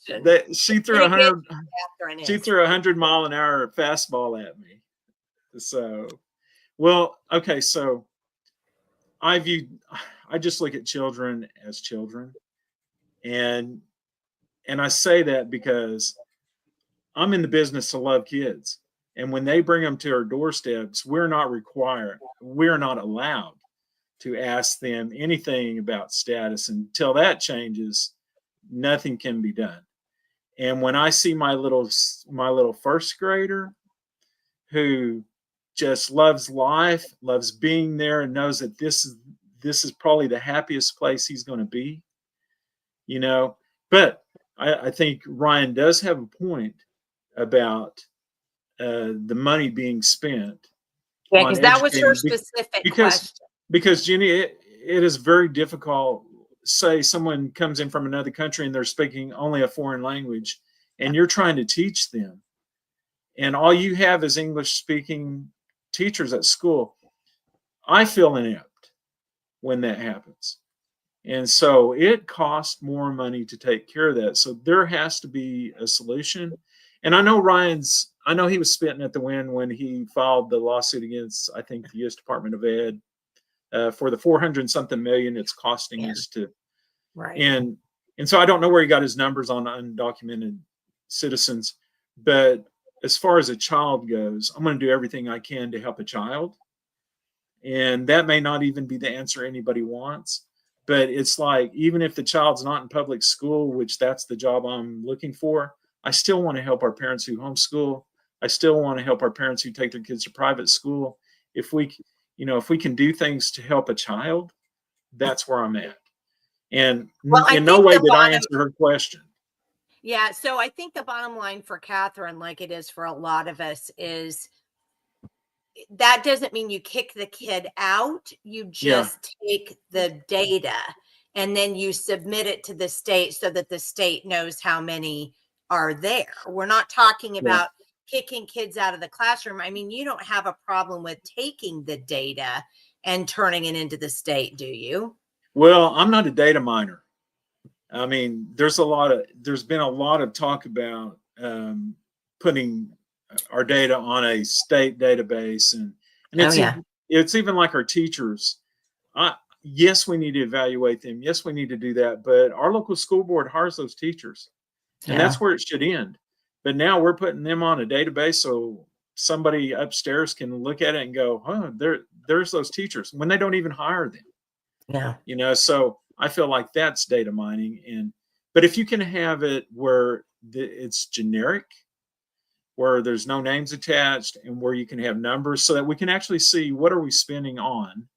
education. that she threw It gets 100. Catherine She is. threw 100-mile-an-hour fastball at me. So, well, okay. So I just look at children as children, and I say that because I'm in the business to love kids, and when they bring them to our doorsteps, we're not allowed to ask them anything about status. Until that changes, nothing can be done. And when I see my little first grader who just loves life, loves being there, and knows that this is probably the happiest place he's going to be, you know. But I think Ryan does have a point about the money being spent Yeah, on because that was her educating, specific because question. Jenny, it is very difficult. Say someone comes in from another country and they're speaking only a foreign language, and you're trying to teach them, and all you have is English speaking teachers at school. I feel inept when that happens. And so it costs more money to take care of that. So there has to be a solution. And I know he was spitting at the wind when he filed the lawsuit against, I think, the U.S. Department of Ed for the 400 something million it's costing us to. Right. And so I don't know where he got his numbers on undocumented citizens, but as far as a child goes, I'm going to do everything I can to help a child. And that may not even be the answer anybody wants, but it's like, even if the child's not in public school, which that's the job I'm looking for, I still want to help our parents who homeschool. I still want to help our parents who take their kids to private school. If we can do things to help a child, that's where I'm at. And in no way did I answer her question. Yeah. So I think the bottom line for Catherine, like it is for a lot of us, is that doesn't mean you kick the kid out. You just take the data and then you submit it to the state so that the state knows how many are there. We're not talking about kicking kids out of the classroom. I mean, you don't have a problem with taking the data and turning it into the state, do you? Well, I'm not a data miner. I mean, there's been a lot of talk about putting our data on a state database, and it's even like our teachers. Yes, we need to evaluate them. Yes, we need to do that. But our local school board hires those teachers, and that's where it should end. But now we're putting them on a database so somebody upstairs can look at it and go, "Oh, there's those teachers," when they don't even hire them. Yeah. So I feel like that's data mining. But if you can have it where it's generic, where there's no names attached, and where you can have numbers so that we can actually see what are we spending on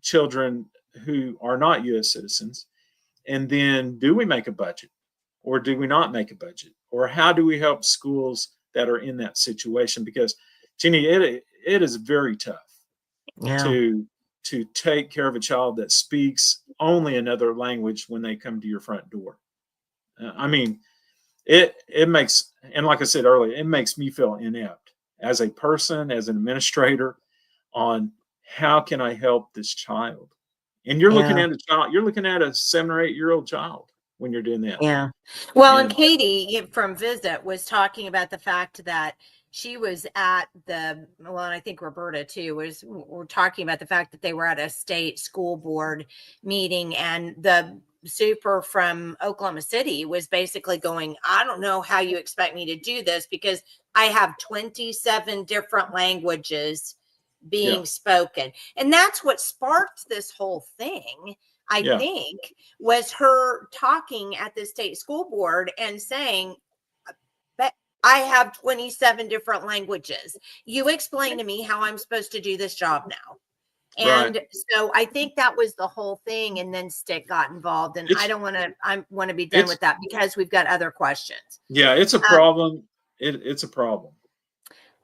children who are not U.S. citizens, and then do we make a budget or do we not make a budget, or how do we help schools that are in that situation? Because, Jenny, it is very tough to take care of a child that speaks only another language when they come to your front door. I mean, it makes, and like I said earlier, it makes me feel inept as a person, as an administrator, on how can I help this child? And you're looking at a child, you're looking at a 7 or 8 year old child when you're doing that. Yeah. Well, and Katie from Visit was talking about the fact that she was at and I think Roberta too, we're talking about the fact that they were at a state school board meeting, and the super from Oklahoma City was basically going, I don't know how you expect me to do this because I have 27 different languages being spoken. And that's what sparked this whole thing, I think, was her talking at the state school board and saying, but I have 27 different languages. You explain to me how I'm supposed to do this job now. And so I think that was the whole thing. And then Stick got involved, and I want to be done with that because we've got other questions. Yeah, it's a problem. It's a problem.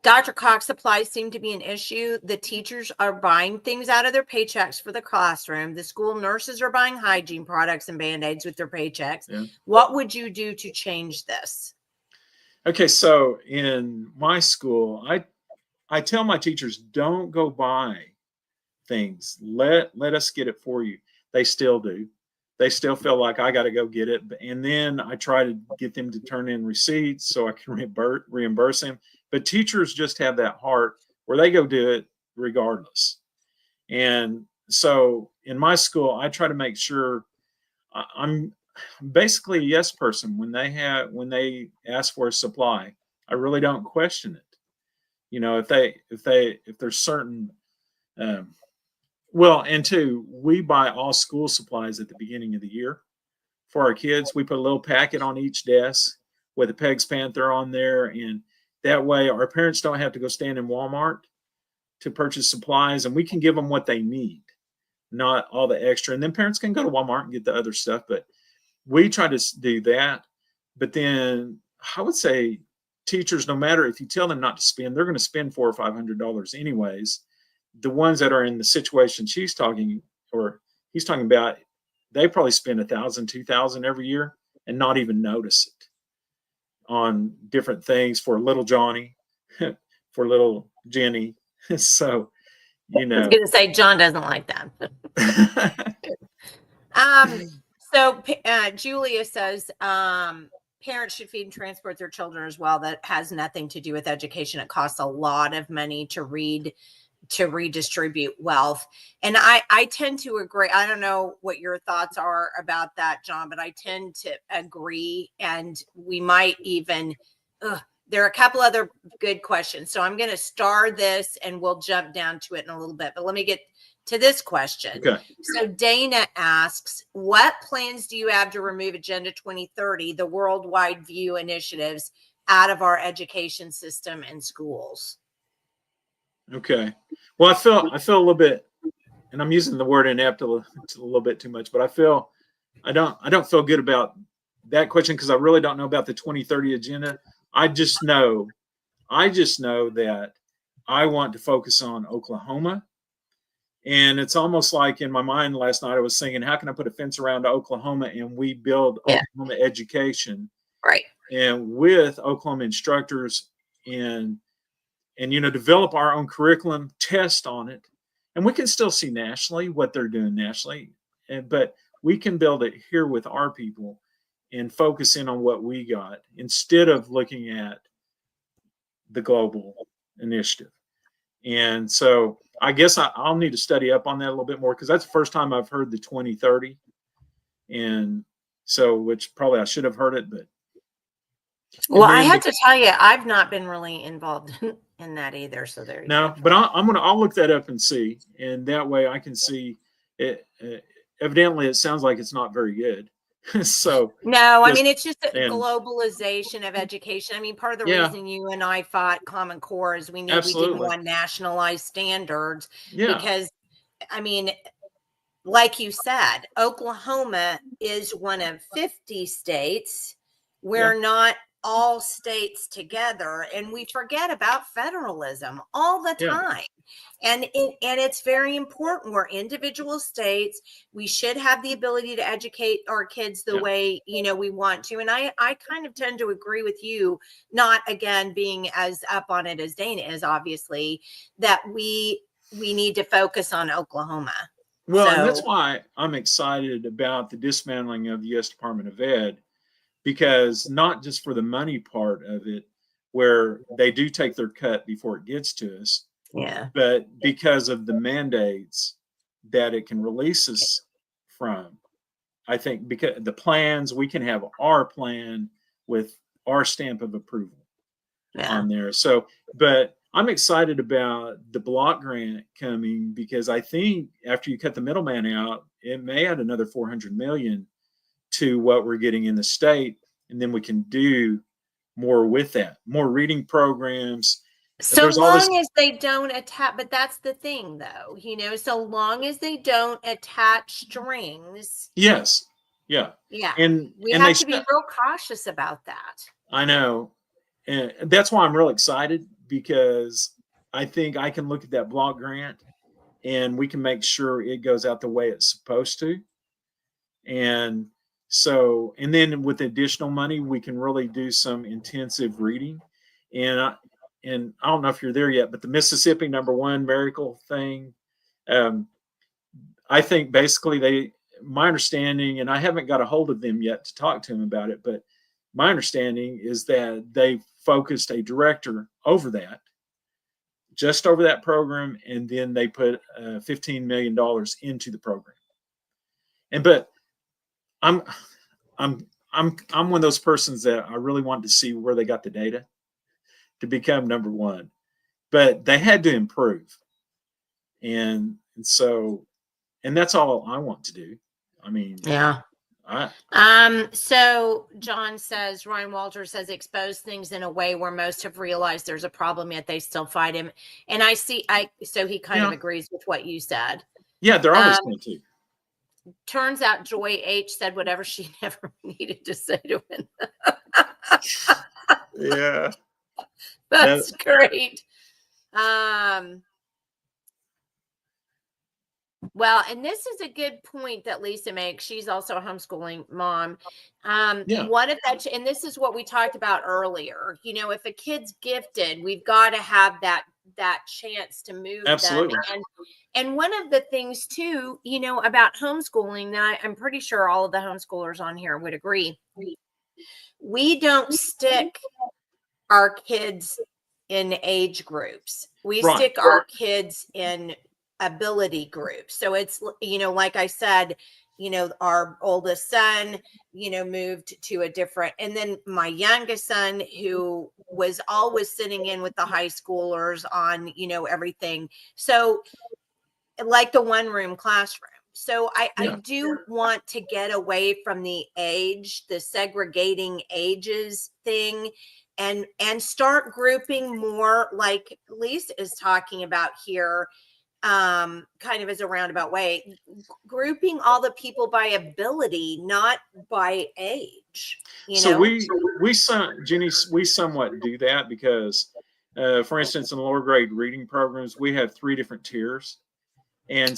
Dr. Cox, supplies seem to be an issue. The teachers are buying things out of their paychecks for the classroom. The school nurses are buying hygiene products and Band-Aids with their paychecks. Yeah. What would you do to change this? Okay, so in my school, I tell my teachers, don't go buy things. Let us get it for you. They still do. they still feel like I got to go get it. And then I try to get them to turn in receipts so I can reimburse them. But teachers just have that heart where they go do it regardless. And so in my school, I try to make sure I'm basically a yes person when they ask for a supply. I really don't question it. You know, if there's certain, well, and two, we buy all school supplies at the beginning of the year for our kids. We put a little packet on each desk with a Peggs Panther on there, and that way our parents don't have to go stand in Walmart to purchase supplies, and we can give them what they need, not all the extra. And then parents can go to Walmart and get the other stuff, but we try to do that. But then I would say teachers, no matter if you tell them not to spend, they're going to spend $400 or $500 anyways. The ones that are in the situation he's talking about, they probably spend $1,000, $2,000 every year and not even notice it on different things for little Johnny, for little Jenny. So, you know, I was going to say John doesn't like that. So Julia says parents should feed and transport their children as well. That has nothing to do with education. It costs a lot of money to redistribute wealth. And I tend to agree. I don't know what your thoughts are about that, John, but I tend to agree. And we might even, there are a couple other good questions. So I'm going to star this and we'll jump down to it in a little bit. But let me get to this question. Okay. So Dana asks, what plans do you have to remove Agenda 2030, the worldwide view initiatives, out of our education system and schools? Okay. Well, I feel a little bit, and I'm using the word inept a little bit too much, but I don't feel good about that question because I really don't know about the 2030 agenda. I just know that I want to focus on Oklahoma. And it's almost like in my mind last night, I was thinking, how can I put a fence around Oklahoma and we build Oklahoma education, right? And with Oklahoma instructors and develop our own curriculum, test on it, and we can still see nationally what they're doing nationally, but we can build it here with our people and focus in on what we got instead of looking at the global initiative. And so I guess I'll need to study up on that a little bit more because that's the first time I've heard the 2030. And so, which probably I should have heard it, but. Well, I have to tell you, I've not been really involved in that either. So there you go. But I'll look that up and see. And that way I can see it. Evidently, it sounds like it's not very good. So no, I mean, it's just a globalization of education. I mean, part of the reason you and I fought Common Core is we didn't want nationalized standards because, I mean, like you said, Oklahoma is one of 50 states. We're not all states together, and we forget about federalism all the time. And it's very important. We're individual states. We should have the ability to educate our kids the way, we want to. And I kind of tend to agree with you, not again, being as up on it as Dana is, obviously, that we need to focus on Oklahoma. Well, and that's why I'm excited about the dismantling of the U.S. Department of Ed, because not just for the money part of it, where they do take their cut before it gets to us, but because of the mandates that it can release us from. I think because the plans, we can have our plan with our stamp of approval on there. So, but I'm excited about the block grant coming because I think after you cut the middleman out, it may add another $400 million to what we're getting in the state, and then we can do more with that, more reading programs. So long as they don't attach, but that's the thing though, so long as they don't attach strings. Yes. Yeah. Yeah. And we have to be real cautious about that. I know. And that's why I'm real excited, because I think I can look at that block grant and we can make sure it goes out the way it's supposed to. And so, and then with additional money, we can really do some intensive reading. And I don't know if you're there yet, but the Mississippi #1 miracle thing, I think basically my understanding, and I haven't got a hold of them yet to talk to him about it, but my understanding is that they focused a director over that, just over that program, and then they put $15 million into the program. But I'm one of those persons that I really want to see where they got the data to become number one, but they had to improve, and that's all I want to do. I mean, yeah. So John says, Ryan Walters says, expose things in a way where most have realized there's a problem, yet they still fight him. And so he kind of agrees with what you said. Yeah, they're always going to. Turns out Joy H said whatever she never needed to say to him. Yeah. That's great. Well, and this is a good point that Lisa makes. She's also a homeschooling mom. What if that, and this is what we talked about earlier, if a kid's gifted, we've got to have that chance to move them. And one of the things too, about homeschooling that I'm pretty sure all of the homeschoolers on here would agree, we don't stick our kids in age groups. We stick our kids in ability groups. So it's, like I said, our oldest son, moved to a different, and then my youngest son, who was always sitting in with the high schoolers on, everything. So like the one room classroom. So I do want to get away from the segregating ages thing and start grouping more like Lisa is talking about here, kind of as a roundabout way, grouping all the people by ability, not by age. So Jenny, we somewhat do that because, for instance, in lower grade reading programs, we have 3 different tiers. And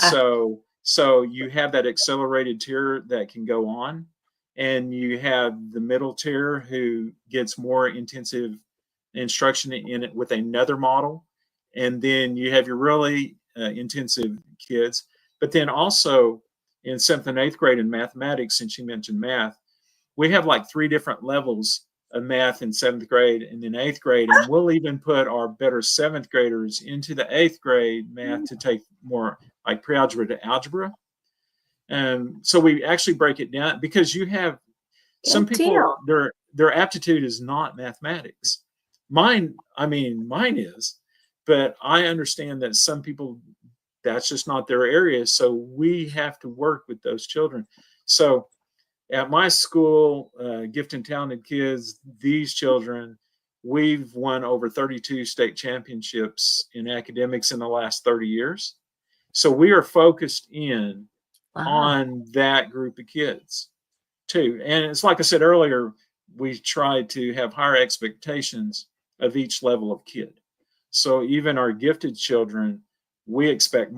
so you have that accelerated tier that can go on, and you have the middle tier who gets more intensive instruction in it with another model. And then you have your really intensive kids. But then also in 7th and 8th grade in mathematics, since you mentioned math, we have like 3 different levels of math in 7th grade and then 8th grade. And we'll even put our better 7th graders into the 8th grade math to take more like pre-algebra to algebra. So we actually break it down because you have some people, their aptitude is not mathematics. Mine is, but I understand that some people, that's just not their area. So we have to work with those children. So at my school, Gifted and Talented Kids, these children, we've won over 32 state championships in academics in the last 30 years. So we are focused in on that group of kids too. And it's like I said earlier, we try to have higher expectations of each level of kid. So even our gifted children, we expect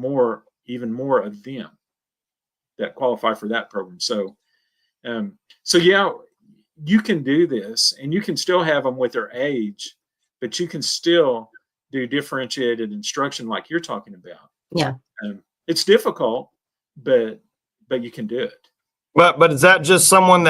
even more of them that qualify for that program. So yeah, you can do this, and you can still have them with their age, but you can still do differentiated instruction like you're talking about. Yeah. It's difficult, but you can do it. But is that just someone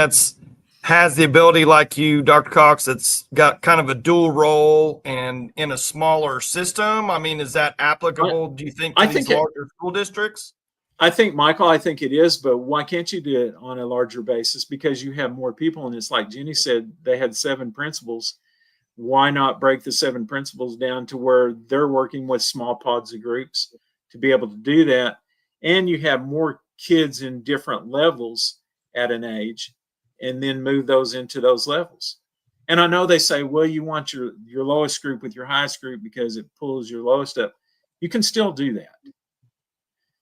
has the ability like you, Dr. Cox, that's got kind of a dual role and in a smaller system? I mean, is that applicable, do you think, to these larger school districts? I think, Michael, I think it is, but why can't you do it on a larger basis? Because you have more people, and it's like Jenny said, they had 7 principals. Why not break the 7 principals down to where they're working with small pods of groups to be able to do that? And you have more kids in different levels at an age, and then move those into those levels. And I know they say, well, you want your lowest group with your highest group because it pulls your lowest up. You can still do that.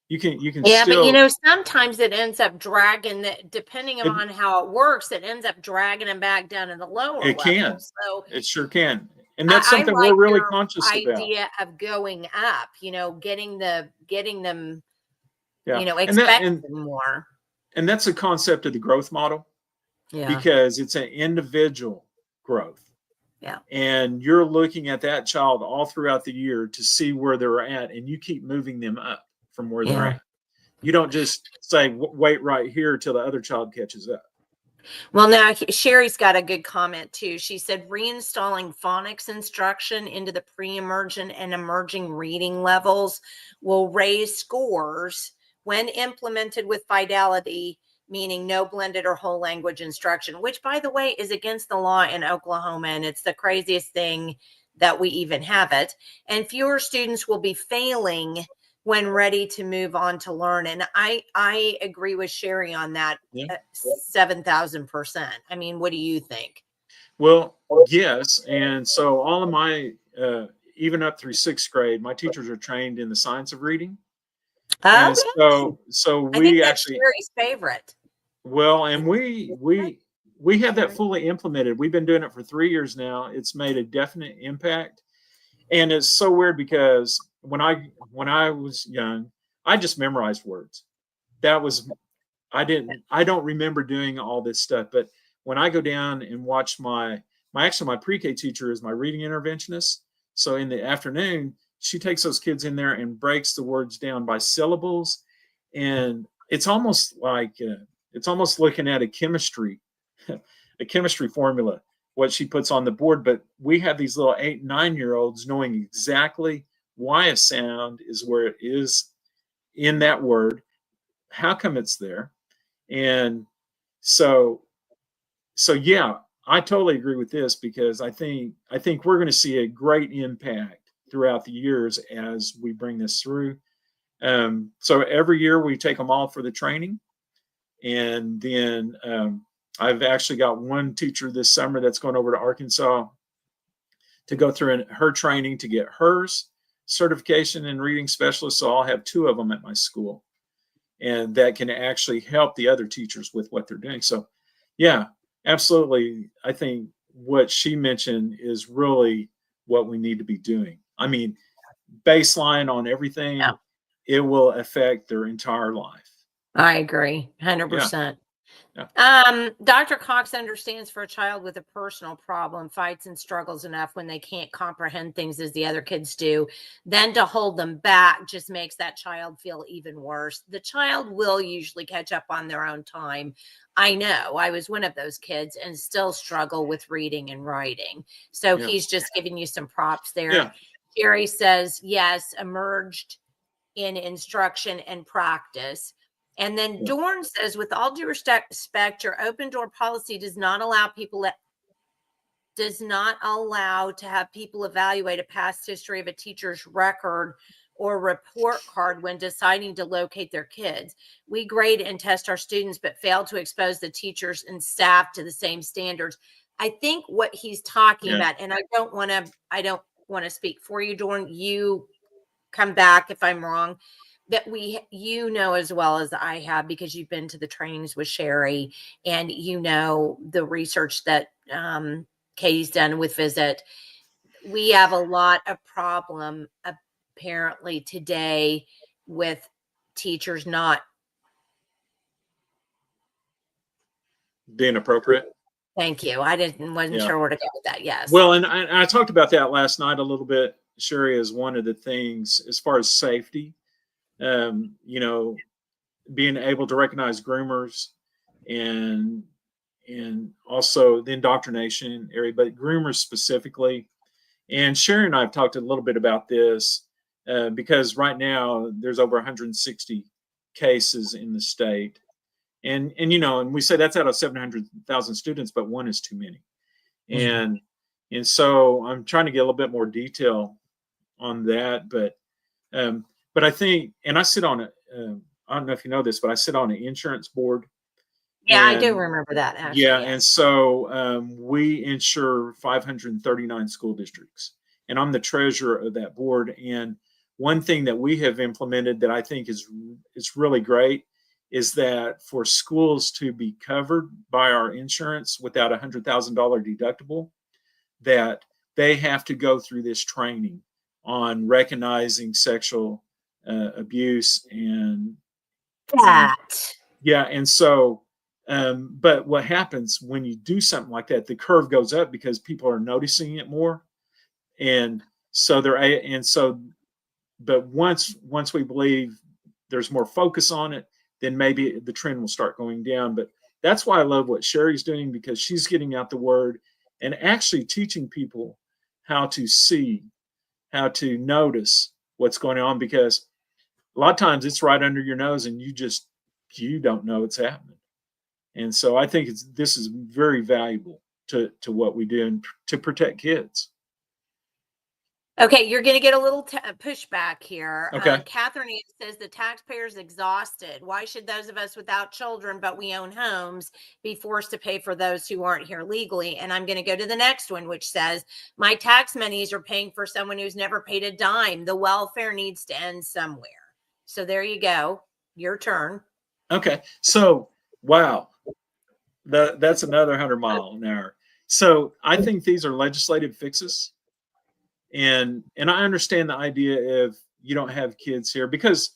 You can still, but sometimes it ends up dragging depending on how it works, it ends up dragging them back down in the lower it levels. can. So it sure can. And that's something we're really conscious about. Idea of going up, getting them, yeah. expecting more. And that's a concept of the growth model. Yeah. Because it's an individual growth. Yeah. And you're looking at that child all throughout the year to see where they're at, and you keep moving them up from where they're at. You don't just say, wait right here till the other child catches up. Well, now Sherry's got a good comment too. She said reinstalling phonics instruction into the pre-emergent and emerging reading levels will raise scores when implemented with fidelity, meaning no blended or whole language instruction, which, by the way, is against the law in Oklahoma. And it's the craziest thing that we even have it. And fewer students will be failing when ready to move on to learn. And I agree with Sherry on that. Yeah. 7,000%. I mean, what do you think? Well, yes. And so all of my, even up through 6th grade, my teachers are trained in the science of reading. And so I think we that's actually, Sherry's favorite. well, and we have that fully implemented. We've been doing it for 3 years now. It's made a definite impact. And it's so weird because when I was young, I just memorized words. That was, I don't remember doing all this stuff. But when I go down and watch my pre-K teacher is my reading interventionist. So in the afternoon, she takes those kids in there and breaks the words down by syllables. And it's almost like, it's almost looking at a chemistry formula, what she puts on the board. But we have these little 8, 9-year-olds knowing exactly why a sound is where it is in that word, how come it's there. And so yeah, I totally agree with this, because I think we're going to see a great impact throughout the years as we bring this through. So every year we take them all for the training. And then I've actually got one teacher this summer that's going over to Arkansas to go through her training to get hers certification in reading specialist. So I'll have 2 of them at my school, and that can actually help the other teachers with what they're doing. So yeah, absolutely. I think what she mentioned is really what we need to be doing. I mean, baseline on everything, Yeah. It will affect their entire life. I agree 100%. Dr. Cox understands for a child with a personal problem, fights and struggles enough when they can't comprehend things as the other kids do, then to hold them back just makes that child feel even worse. The child will usually catch up on their own time. I know I was one of those kids and still struggle with reading and writing. So he's just giving you some props there. Yeah. Jerry says, yes, emerged in instruction and practice. And then Dorn says, with all due respect, your open door policy does not allow to have people evaluate a past history of a teacher's record or report card when deciding to locate their kids. We grade and test our students, but fail to expose the teachers and staff to the same standards. I think what he's talking about, and I don't want to speak for you, Dorn, you come back if I'm wrong, that as well as I have, because you've been to the trainings with Sherry and the research that Katie's done with Visit. We have a lot of problem apparently today with teachers not being appropriate. Thank you. I wasn't sure where to go with that. Yes. Well, and I talked about that last night a little bit, Sherry, as one of the things as far as safety. Being able to recognize groomers and also the indoctrination area, but groomers specifically. And Sherry and I have talked a little bit about this because right now there's over 160 cases in the state. And we say that's out of 700,000 students, but 1 is too many. Mm-hmm. And so I'm trying to get a little bit more detail on that, but I think, and I sit on I don't know if you know this, but I sit on an insurance board. Yeah, I do remember that. Actually, yeah, and so we insure 539 school districts, and I'm the treasurer of that board. And one thing that we have implemented that I think is really great is that for schools to be covered by our insurance without $100,000 deductible, that they have to go through this training on recognizing sexual abuse and and so but what happens when you do something like that, the curve goes up because people are noticing it more, and so but once we believe there's more focus on it, then maybe the trend will start going down. But that's why I love what Sherry's doing, because she's getting out the word and actually teaching people how to see, how to notice what's going on, because a lot of times it's right under your nose and you don't know it's happening. And so I think this is very valuable to what we do and to protect kids. Okay, you're going to get a little pushback here. Okay. Catherine says the taxpayer's exhausted. Why should those of us without children but we own homes be forced to pay for those who aren't here legally? And I'm going to go to the next one, which says my tax monies are paying for someone who's never paid a dime. The welfare needs to end somewhere. So there you go. Your turn. Okay. So, wow. That's another 100 mile an hour. So I think these are legislative fixes. And I understand the idea of you don't have kids here, because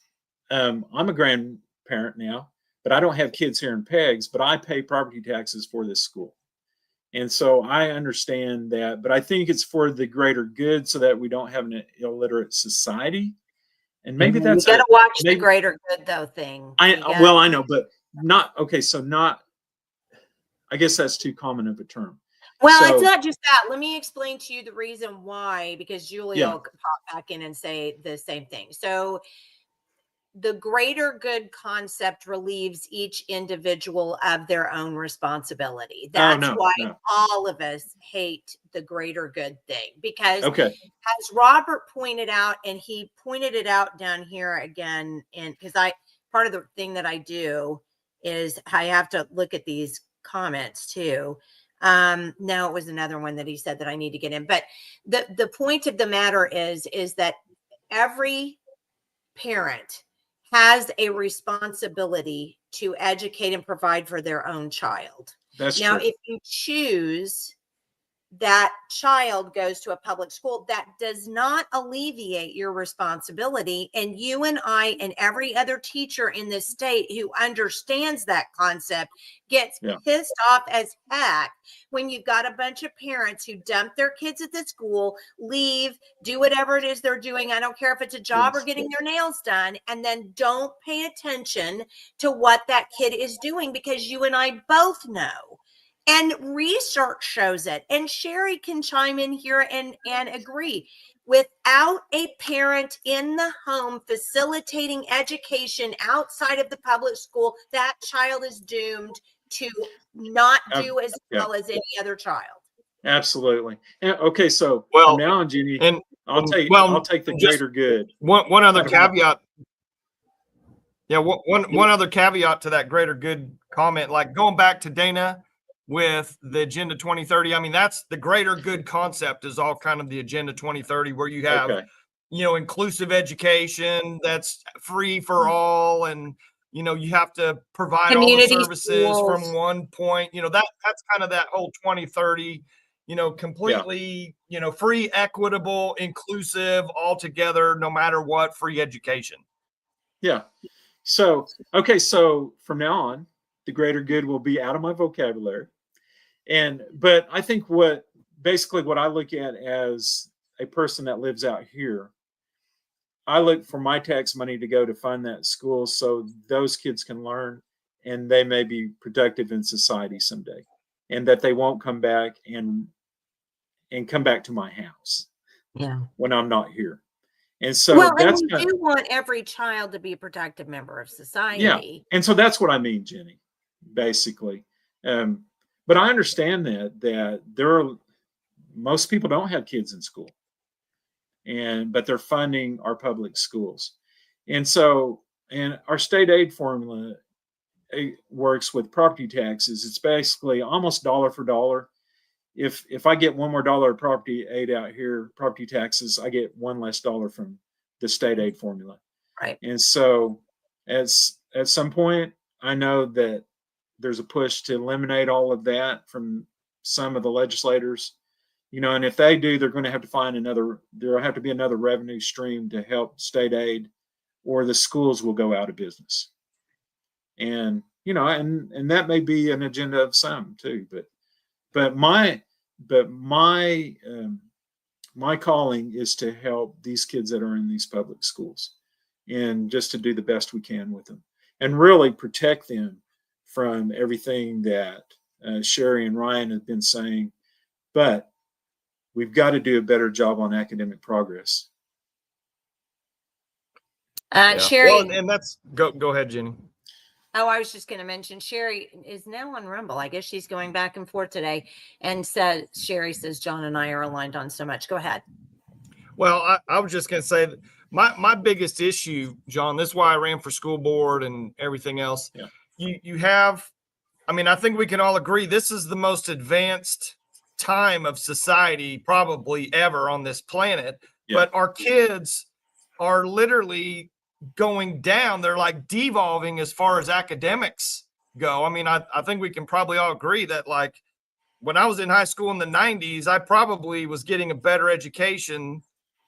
I'm a grandparent now, but I don't have kids here in Peggs, but I pay property taxes for this school. And so I understand that, but I think it's for the greater good so that we don't have an illiterate society. And maybe that's you got to watch the greater good though thing. I know, but not okay. So not, I guess that's too common of a term. Well, it's not just that. Let me explain to you the reason why, because Julie will pop back in and say the same thing. So the greater good concept relieves each individual of their own responsibility. That's why all of us hate the greater good thing, because as Robert pointed out, and he pointed it out down here again, and because part of the thing that I do is I have to look at these comments too. No, it was another one that he said that I need to get in. But the point of the matter is that every parent has a responsibility to educate and provide for their own child. That's now, true. If you choose that child goes to a public school, that does not alleviate your responsibility. And you and I and every other teacher in this state who understands that concept gets pissed off as heck when you've got a bunch of parents who dump their kids at the school, leave, do whatever it is they're doing. I don't care if it's a job or getting their nails done, and then don't pay attention to what that kid is doing, because you and I both know. And research shows it. And Sherry can chime in here and agree. Without a parent in the home facilitating education outside of the public school, that child is doomed to not do as well as any other child. Absolutely. Okay, so from now on, Jeannie, I'll take the greater good. One other caveat. Yeah, one other caveat to that greater good comment, like going back to Dana with the Agenda 2030. I mean, that's the greater good concept is all kind of the Agenda 2030, where you have, inclusive education that's free for all. And, you have to provide community all the services schools from one point, that's kind of that whole 2030, completely, free, equitable, inclusive, all together, no matter what, free education. Yeah. So, okay. So from now on, the greater good will be out of my vocabulary. But I think what I look at as a person that lives out here, I look for my tax money to go to fund that school so those kids can learn and they may be productive in society someday, and that they won't come back and come back to my house when I'm not here. And so you do want every child to be a productive member of society. Yeah. And so that's what I mean, Jenny, basically. But I understand that most people don't have kids in school, but they're funding our public schools. And so, and our state aid formula works with property taxes. It's basically almost dollar for dollar. If I get one more dollar of property aid out here, property taxes, I get one less dollar from the state aid formula. Right. And so at some point, I know that there's a push to eliminate all of that from some of the legislators, and if they do, they're going to have to find there'll have to be another revenue stream to help state aid, or the schools will go out of business. And, and that may be an agenda of some too, but my calling is to help these kids that are in these public schools. and just to do the best we can with them and really protect them from everything that Sherry and Ryan have been saying. But we've got to do a better job on academic progress. Sherry. Well, and that's go ahead, Jenny. Oh, I was just going to mention Sherry is now on Rumble. I guess she's going back and forth today. And says Sherry says John and I are aligned on so much. Go ahead. Well, I was just going to say that my biggest issue, John, this is why I ran for school board and everything else. Yeah. You have, I mean, I think we can all agree this is the most advanced time of society probably ever on this planet. Yeah. But our kids are literally going down. They're like devolving as far as academics go. I mean, I think we can probably all agree that, like, when I was in high school in the 90s, I probably was getting a better education,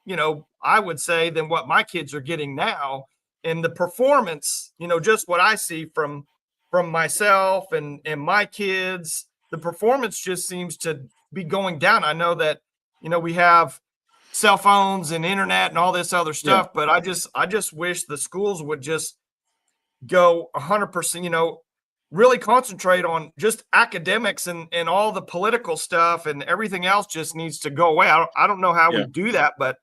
you know, I would say, than what my kids are getting now. And the performance, you know, just what I see from myself and my kids, the performance just seems to be going down. I know that, you know, we have cell phones and internet and all this other stuff, but I just wish the schools would just go 100%, you know, really concentrate on just academics, and all the political stuff and everything else just needs to go away. I don't know how we do that, but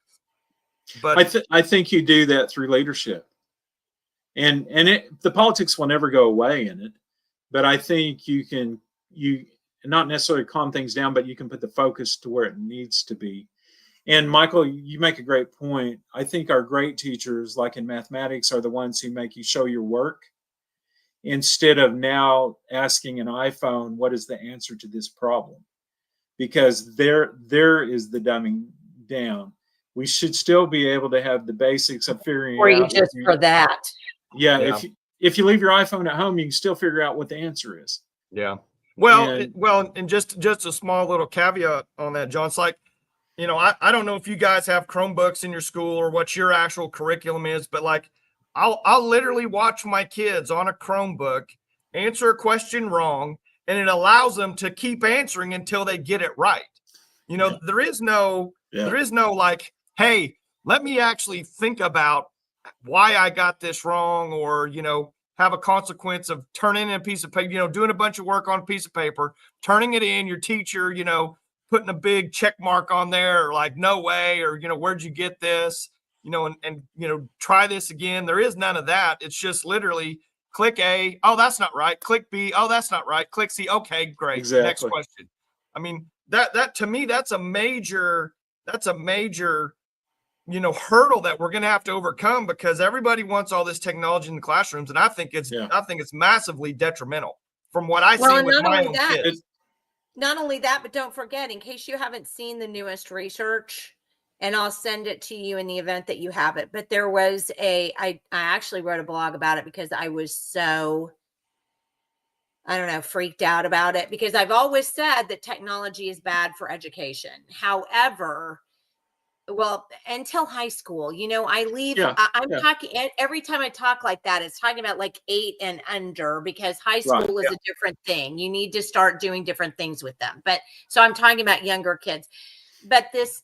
I think you do that through leadership, and the politics will never go away in it, but I think you not necessarily calm things down, but you can put the focus to where it needs to be. And Michael, you make a great point. I think our great teachers, like in mathematics, are the ones who make you show your work instead of now asking an iPhone, what is the answer to this problem? Because there is the dumbing down. We should still be able to have the basics of figuring Or you out. just for that. Yeah. If you leave your iPhone at home, you can still figure out what the answer is. Yeah. Well, and just a small little caveat on that, John. It's like, you know, I don't know if you guys have Chromebooks in your school or what your actual curriculum is, but like I'll literally watch my kids on a Chromebook answer a question wrong, and it allows them to keep answering until they get it right. You know, there is no like, hey, let me actually think about why I got this wrong, or, you know, have a consequence of turning in a piece of paper, you know, doing a bunch of work on a piece of paper, turning it in, your teacher, you know, putting a big check mark on there, or like, no way, or, you know, where'd you get this? You know, and, you know, try this again. There is none of that. It's just literally click A. Oh, that's not right. Click B. Oh, that's not right. Click C. Okay, great. Exactly. Next question. I mean, that to me, that's a major, you know, hurdle that we're going to have to overcome, because everybody wants all this technology in the classrooms. And I think it's massively detrimental from what I see with my own kids. Not only that, but don't forget, in case you haven't seen the newest research, and I'll send it to you in the event that you have it, but there was I actually wrote a blog about it because I was so, I don't know, freaked out about it, because I've always said that technology is bad for education. However, well, until high school, you know, I'm talking, every time I talk like that, it's talking about like 8 and under, because high school is a different thing. You need to start doing different things with them. But so I'm talking about younger kids. But this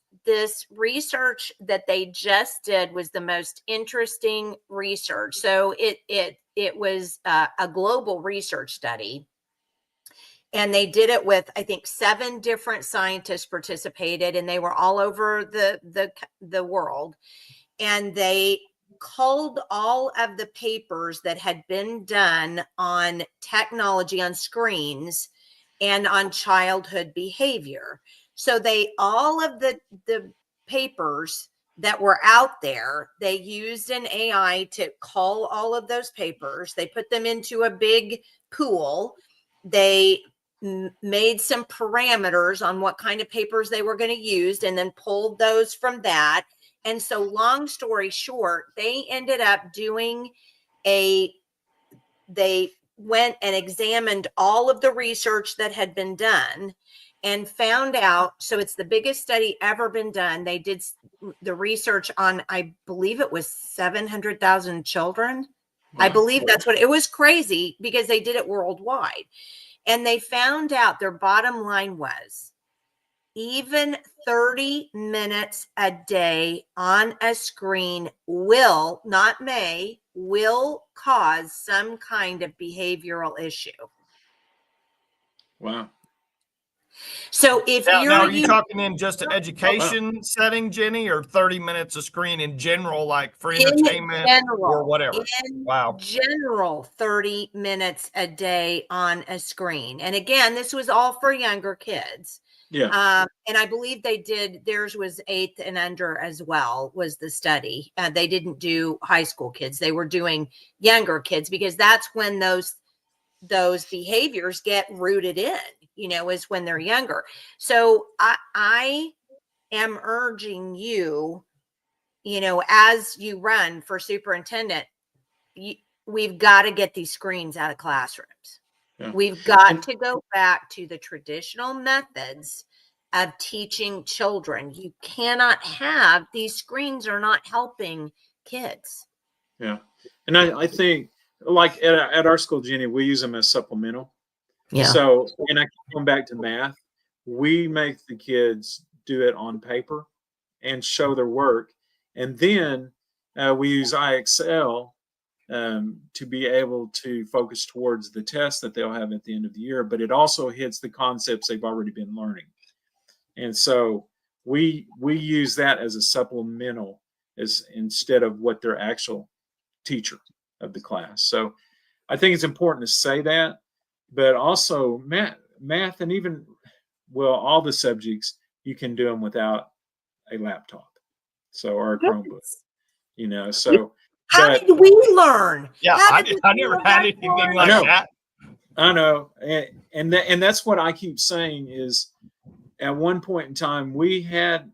research that they just did was the most interesting research. So it was a global research study. And they did it with, I think, 7 different scientists participated, and they were all over the world. And they culled all of the papers that had been done on technology, on screens, and on childhood behavior. So all of the papers that were out there, they used an AI to cull all of those papers. They put them into a big pool. They made some parameters on what kind of papers they were going to use, and then pulled those from that. And so, long story short, they ended up doing they went and examined all of the research that had been done, and found out, so it's the biggest study ever been done. They did the research on, I believe it was 700,000 children. Wow. I believe that's what it was. Crazy, because they did it worldwide. And they found out, their bottom line was, even 30 minutes a day on a screen will, not may, will cause some kind of behavioral issue. Wow. So if Now, are you talking in just an education Wow. setting, Jenny, or 30 minutes of screen in general, like for in entertainment or general, whatever? in Wow. general, 30 minutes a day on a screen. And again, this was all for younger kids. Yeah. And I believe they did, theirs was 8th and under as well, was the study. They didn't do high school kids. They were doing younger kids, because that's when those behaviors get rooted in, is when they're younger. So I am urging you, as you run for superintendent, we've got to get these screens out of classrooms. Yeah. We've got to go back to the traditional methods of teaching children. You cannot have these screens are not helping kids. Yeah. And I think, like at our school, Jenny, we use them as supplemental. Yeah. So, and I come back to math, we make the kids do it on paper and show their work. And then we use IXL to be able to focus towards the test that they'll have at the end of the year. But it also hits the concepts they've already been learning. And so we use that as a supplemental instead of what their actual teacher of the class. So I think it's important to say that, but also math and even, well, all the subjects, you can do them without a laptop. So, or a Chromebook, so. How did we learn? Yeah, I never had anything like that. I know. And that's what I keep saying is, at one point in time, we had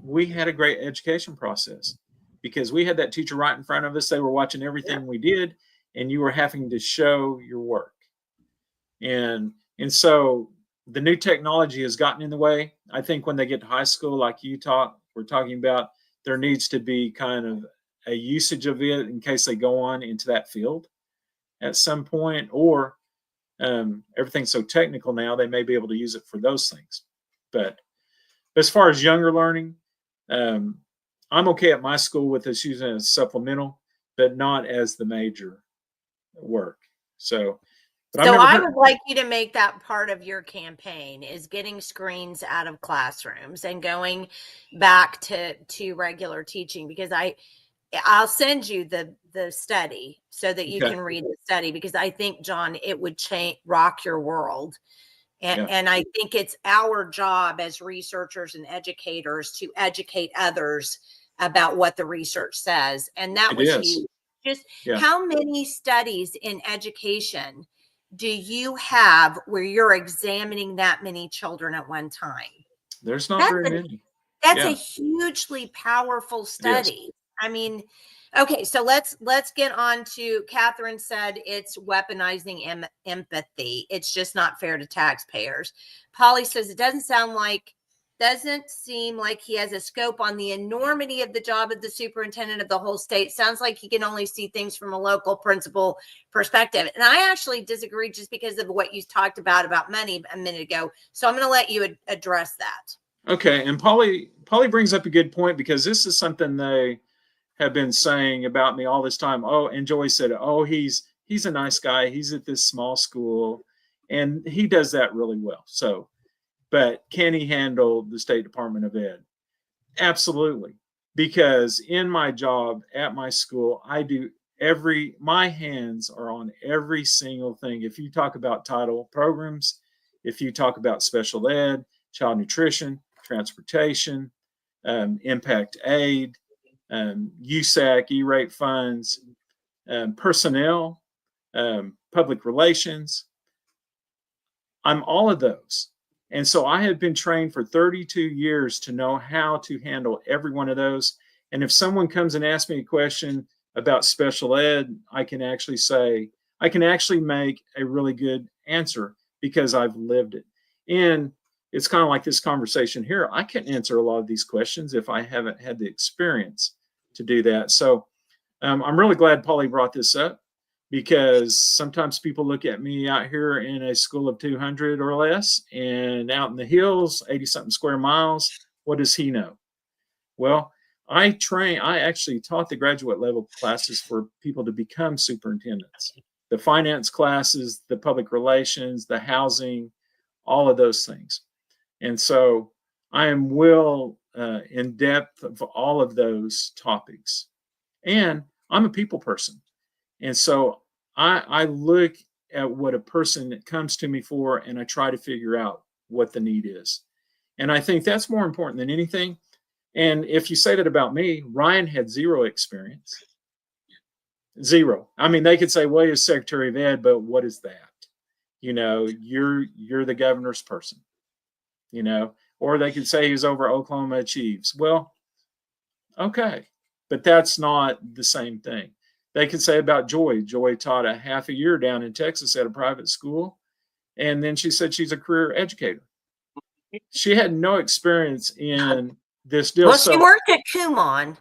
a great education process, because we had that teacher right in front of us. They were watching everything we did, and you were having to show your work. And so the new technology has gotten in the way. I think when they get to high school, like we're talking about, there needs to be kind of a usage of it in case they go on into that field at some point, or everything's so technical now, they may be able to use it for those things. But as far as younger learning, I'm okay at my school with us using it as supplemental, but not as the major work. So I would like you to make that part of your campaign, is getting screens out of classrooms and going back to regular teaching, because I'll send you the study so that you can read the study, because I think, John, it would rock your world. And I think it's our job as researchers and educators to educate others about what the research says. And that was huge. Just how many studies in education do you have where you're examining that many children at one time? There's not very many. That's a hugely powerful study. I mean, okay, so let's get on to, Catherine said it's weaponizing empathy. It's just not fair to taxpayers. Polly says it doesn't seem like he has a scope on the enormity of the job of the superintendent of the whole state. Sounds like he can only see things from a local principal perspective. And I actually disagree, just because of what you talked about money a minute ago. So I'm going to let you address that. Okay. And Polly brings up a good point, because this is something they have been saying about me all this time. Oh, and Joy said, oh, he's a nice guy. He's at this small school, and he does that really well. So, but can he handle the State Department of Ed? Absolutely. Because in my job at my school, my hands are on every single thing. If you talk about title programs, if you talk about special ed, child nutrition, transportation, impact aid, USAC, E-rate funds, personnel, public relations, I'm all of those. And so I have been trained for 32 years to know how to handle every one of those. And if someone comes and asks me a question about special ed, I can actually make a really good answer, because I've lived it. And it's kind of like this conversation here. I can't answer a lot of these questions if I haven't had the experience to do that. So I'm really glad Polly brought this up. because sometimes people look at me out here in a school of 200 or less and out in the hills, 80 something square miles. What does he know? Well, I actually taught the graduate level classes for people to become superintendents, the finance classes, the public relations, the housing, all of those things. And so I am well in depth of all of those topics. And I'm a people person. And so I look at what a person comes to me for, and I try to figure out what the need is. And I think that's more important than anything. And if you say that about me, Ryan had zero experience. Zero. I mean, they could say, well, he's Secretary of Ed, but what is that? You know, you're the governor's person, you know, or they could say he's over Oklahoma Chiefs. Well, okay, but that's not the same thing. They could say about Joy. Joy taught a half a year down in Texas at a private school, and then she said she's a career educator. She had no experience in this deal. Well, she worked at Kumon.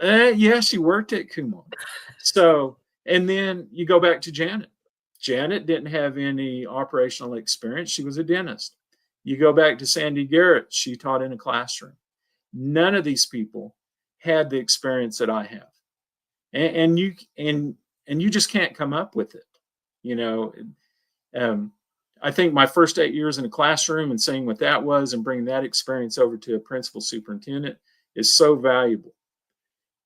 Yeah, she worked at Kumon. So, and then you go back to Janet. Janet didn't have any operational experience. She was a dentist. You go back to Sandy Garrett. She taught in a classroom. None of these people had the experience that I have, and you just can't come up with it. You know, I think my first 8 years in a classroom and seeing what that was and bringing that experience over to a principal superintendent is so valuable.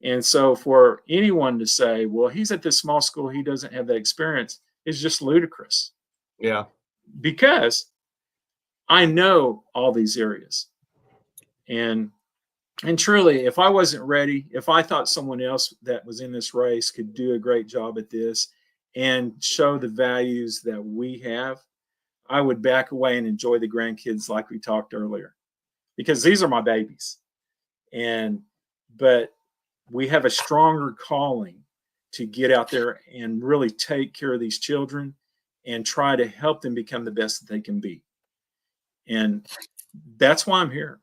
And so for anyone to say, well, he's at this small school, he doesn't have that experience, is just ludicrous. Yeah. Because I know all these areas. And truly, if I wasn't ready, if I thought someone else that was in this race could do a great job at this and show the values that we have, I would back away and enjoy the grandkids like we talked earlier, because these are my babies. But we have a stronger calling to get out there and really take care of these children and try to help them become the best that they can be. And that's why I'm here.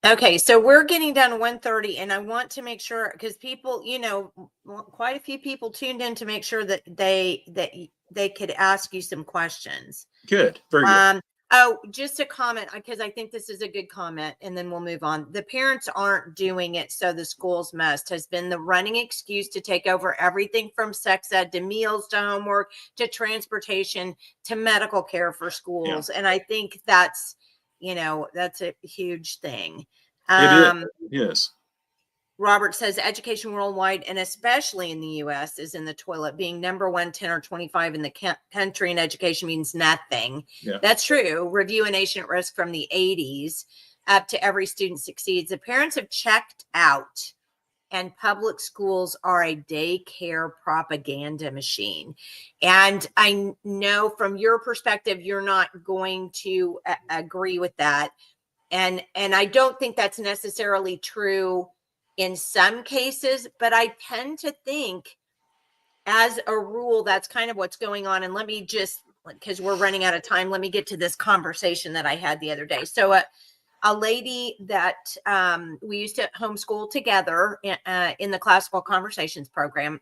Okay, so we're getting down to 1:30, and I want to make sure, because people, you know, quite a few people tuned in to make sure that they could ask you some questions. Good, very good. Oh, just a comment, because I think this is a good comment, and then we'll move on. The parents aren't doing it, so the schools must has been the running excuse to take over everything from sex ed to meals to homework to transportation to medical care for schools. Yeah. And I think that's, you know, that's a huge thing. It is. Yes. Robert says education worldwide, and especially in the U.S., is in the toilet. Being number 1, 10, or 25 in the country in education means nothing. Yeah. That's true. Review a nation at risk from the 80s up to every student succeeds. The parents have checked out, and public schools are a daycare propaganda machine. And I know from your perspective, you're not going to agree with that. And I don't think that's necessarily true in some cases, but I tend to think as a rule, that's kind of what's going on. And let me just, because we're running out of time, let me get to this conversation that I had the other day. So a lady that we used to homeschool together in the Classical Conversations program,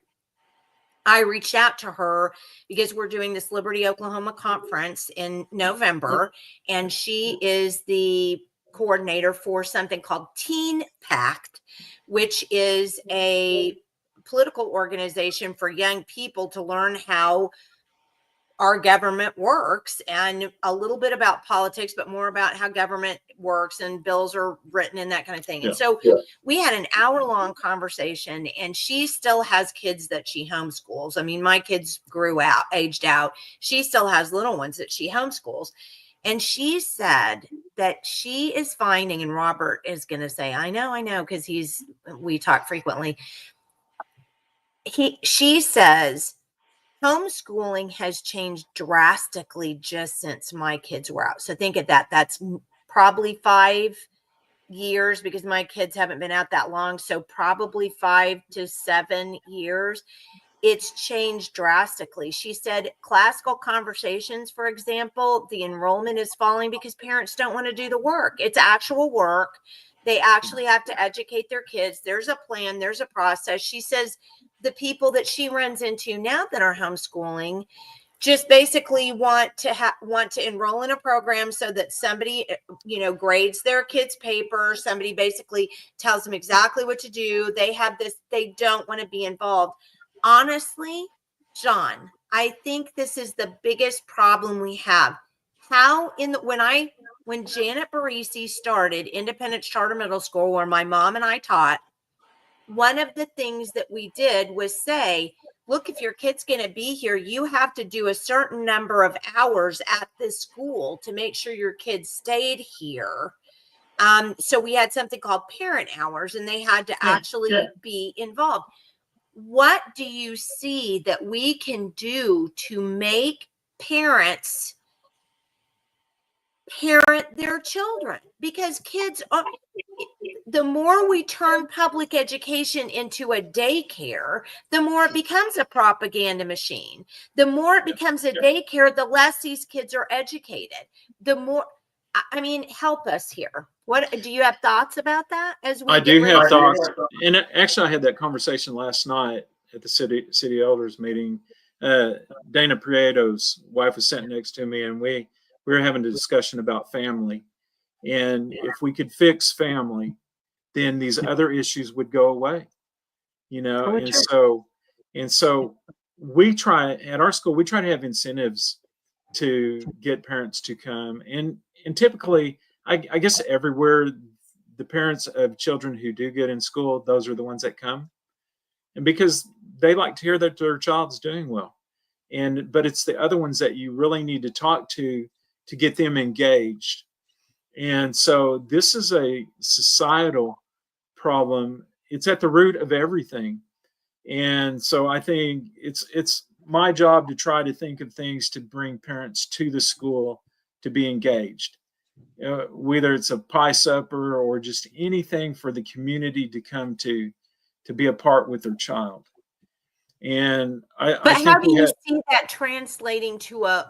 I reached out to her because we're doing this Liberty, Oklahoma conference in November, and she is the coordinator for something called Teen Pact, which is a political organization for young people to learn how our government works and a little bit about politics, but more about how government works and bills are written and that kind of thing. Yeah. And so we had an hour-long conversation, and she still has kids that she homeschools. I mean, my kids aged out. She still has little ones that she homeschools. And she said that she is finding, and Robert is going to say, I know, because we talk frequently. She says, homeschooling has changed drastically just since my kids were out. So think of that. That's probably 5 years, because my kids haven't been out that long. So probably 5 to 7 years. It's changed drastically. She said Classical Conversations, for example, the enrollment is falling because parents don't want to do the work. It's actual work. They actually have to educate their kids. There's a plan. There's a process. She says the people that she runs into now that are homeschooling just basically want to enroll in a program so that somebody, grades their kids' paper. Somebody basically tells them exactly what to do. They have this, they don't want to be involved. Honestly, John, I think this is the biggest problem we have. When Janet Barisi started Independence Charter Middle School, where my mom and I taught, one of the things that we did was say, look, if your kid's going to be here, you have to do a certain number of hours at this school to make sure your kid stayed here. So we had something called parent hours, and they had to actually be involved. What do you see that we can do to make parents parent their children? Because kids are, the more we turn public education into a daycare, the more it becomes a propaganda machine. The more it becomes a daycare, the less these kids are educated. The more, I mean, help us here. What do you have thoughts about that? I do have thoughts, and actually, I had that conversation last night at the city elders meeting. Dana Prieto's wife was sitting next to me, and we were having a discussion about family. And if we could fix family, then these other issues would go away, and so we try at our school, we try to have incentives to get parents to come. And typically, I guess everywhere, the parents of children who do good in school, those are the ones that come. And because they like to hear that their child's doing well. But it's the other ones that you really need to talk to get them engaged. And so this is a societal problem. It's at the root of everything. And so I think it's my job to try to think of things to bring parents to the school to be engaged, whether it's a pie supper or just anything for the community to come to be a part with their child. And I think how do you see that translating to a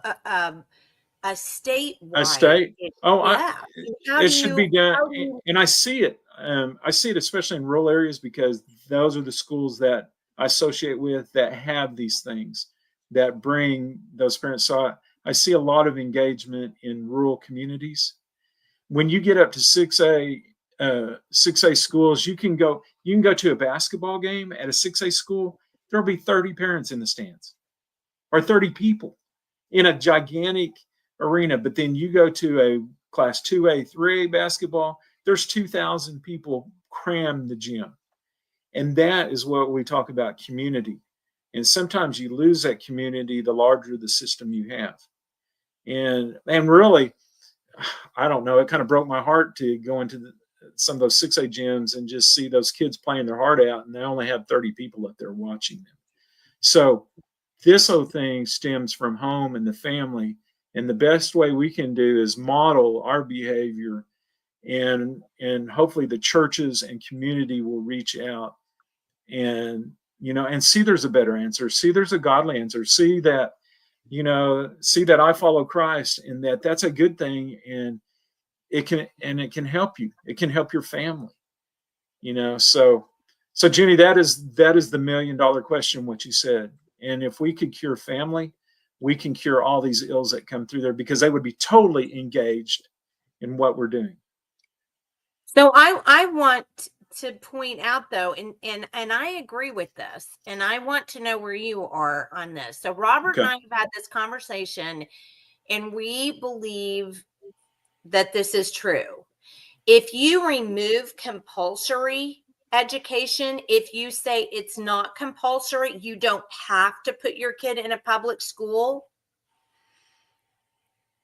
statewide? A state? Oh, yeah. It should be done. And I see it. I see it especially in rural areas, because those are the schools that I associate with that have these things that bring those parents. So I see a lot of engagement in rural communities. When you get up to 6A schools, you can go to a basketball game at a 6A school. There'll be 30 parents in the stands, or 30 people in a gigantic arena. But then you go to a class 2A, 3A basketball, there's 2,000 people cram the gym. And that is what we talk about, community. And sometimes you lose that community the larger the system you have. And really, I don't know, it kind of broke my heart to go into some of those 6A gyms and just see those kids playing their heart out, and they only have 30 people up there watching them. So this whole thing stems from home and the family. And the best way we can do is model our behavior, and hopefully the churches and community will reach out and see there's a better answer, see there's a godly answer, see that I follow Christ, and that's a good thing, and it can help you. It can help your family. So Jenny, that is the $1 million question, what you said. And if we could cure family, we can cure all these ills that come through there, because they would be totally engaged in what we're doing. So I want to point out, though, and I agree with this, and I want to know where you are on this. So Robert and I have had this conversation, and we believe that this is true. If you remove compulsory education, if you say it's not compulsory, you don't have to put your kid in a public school,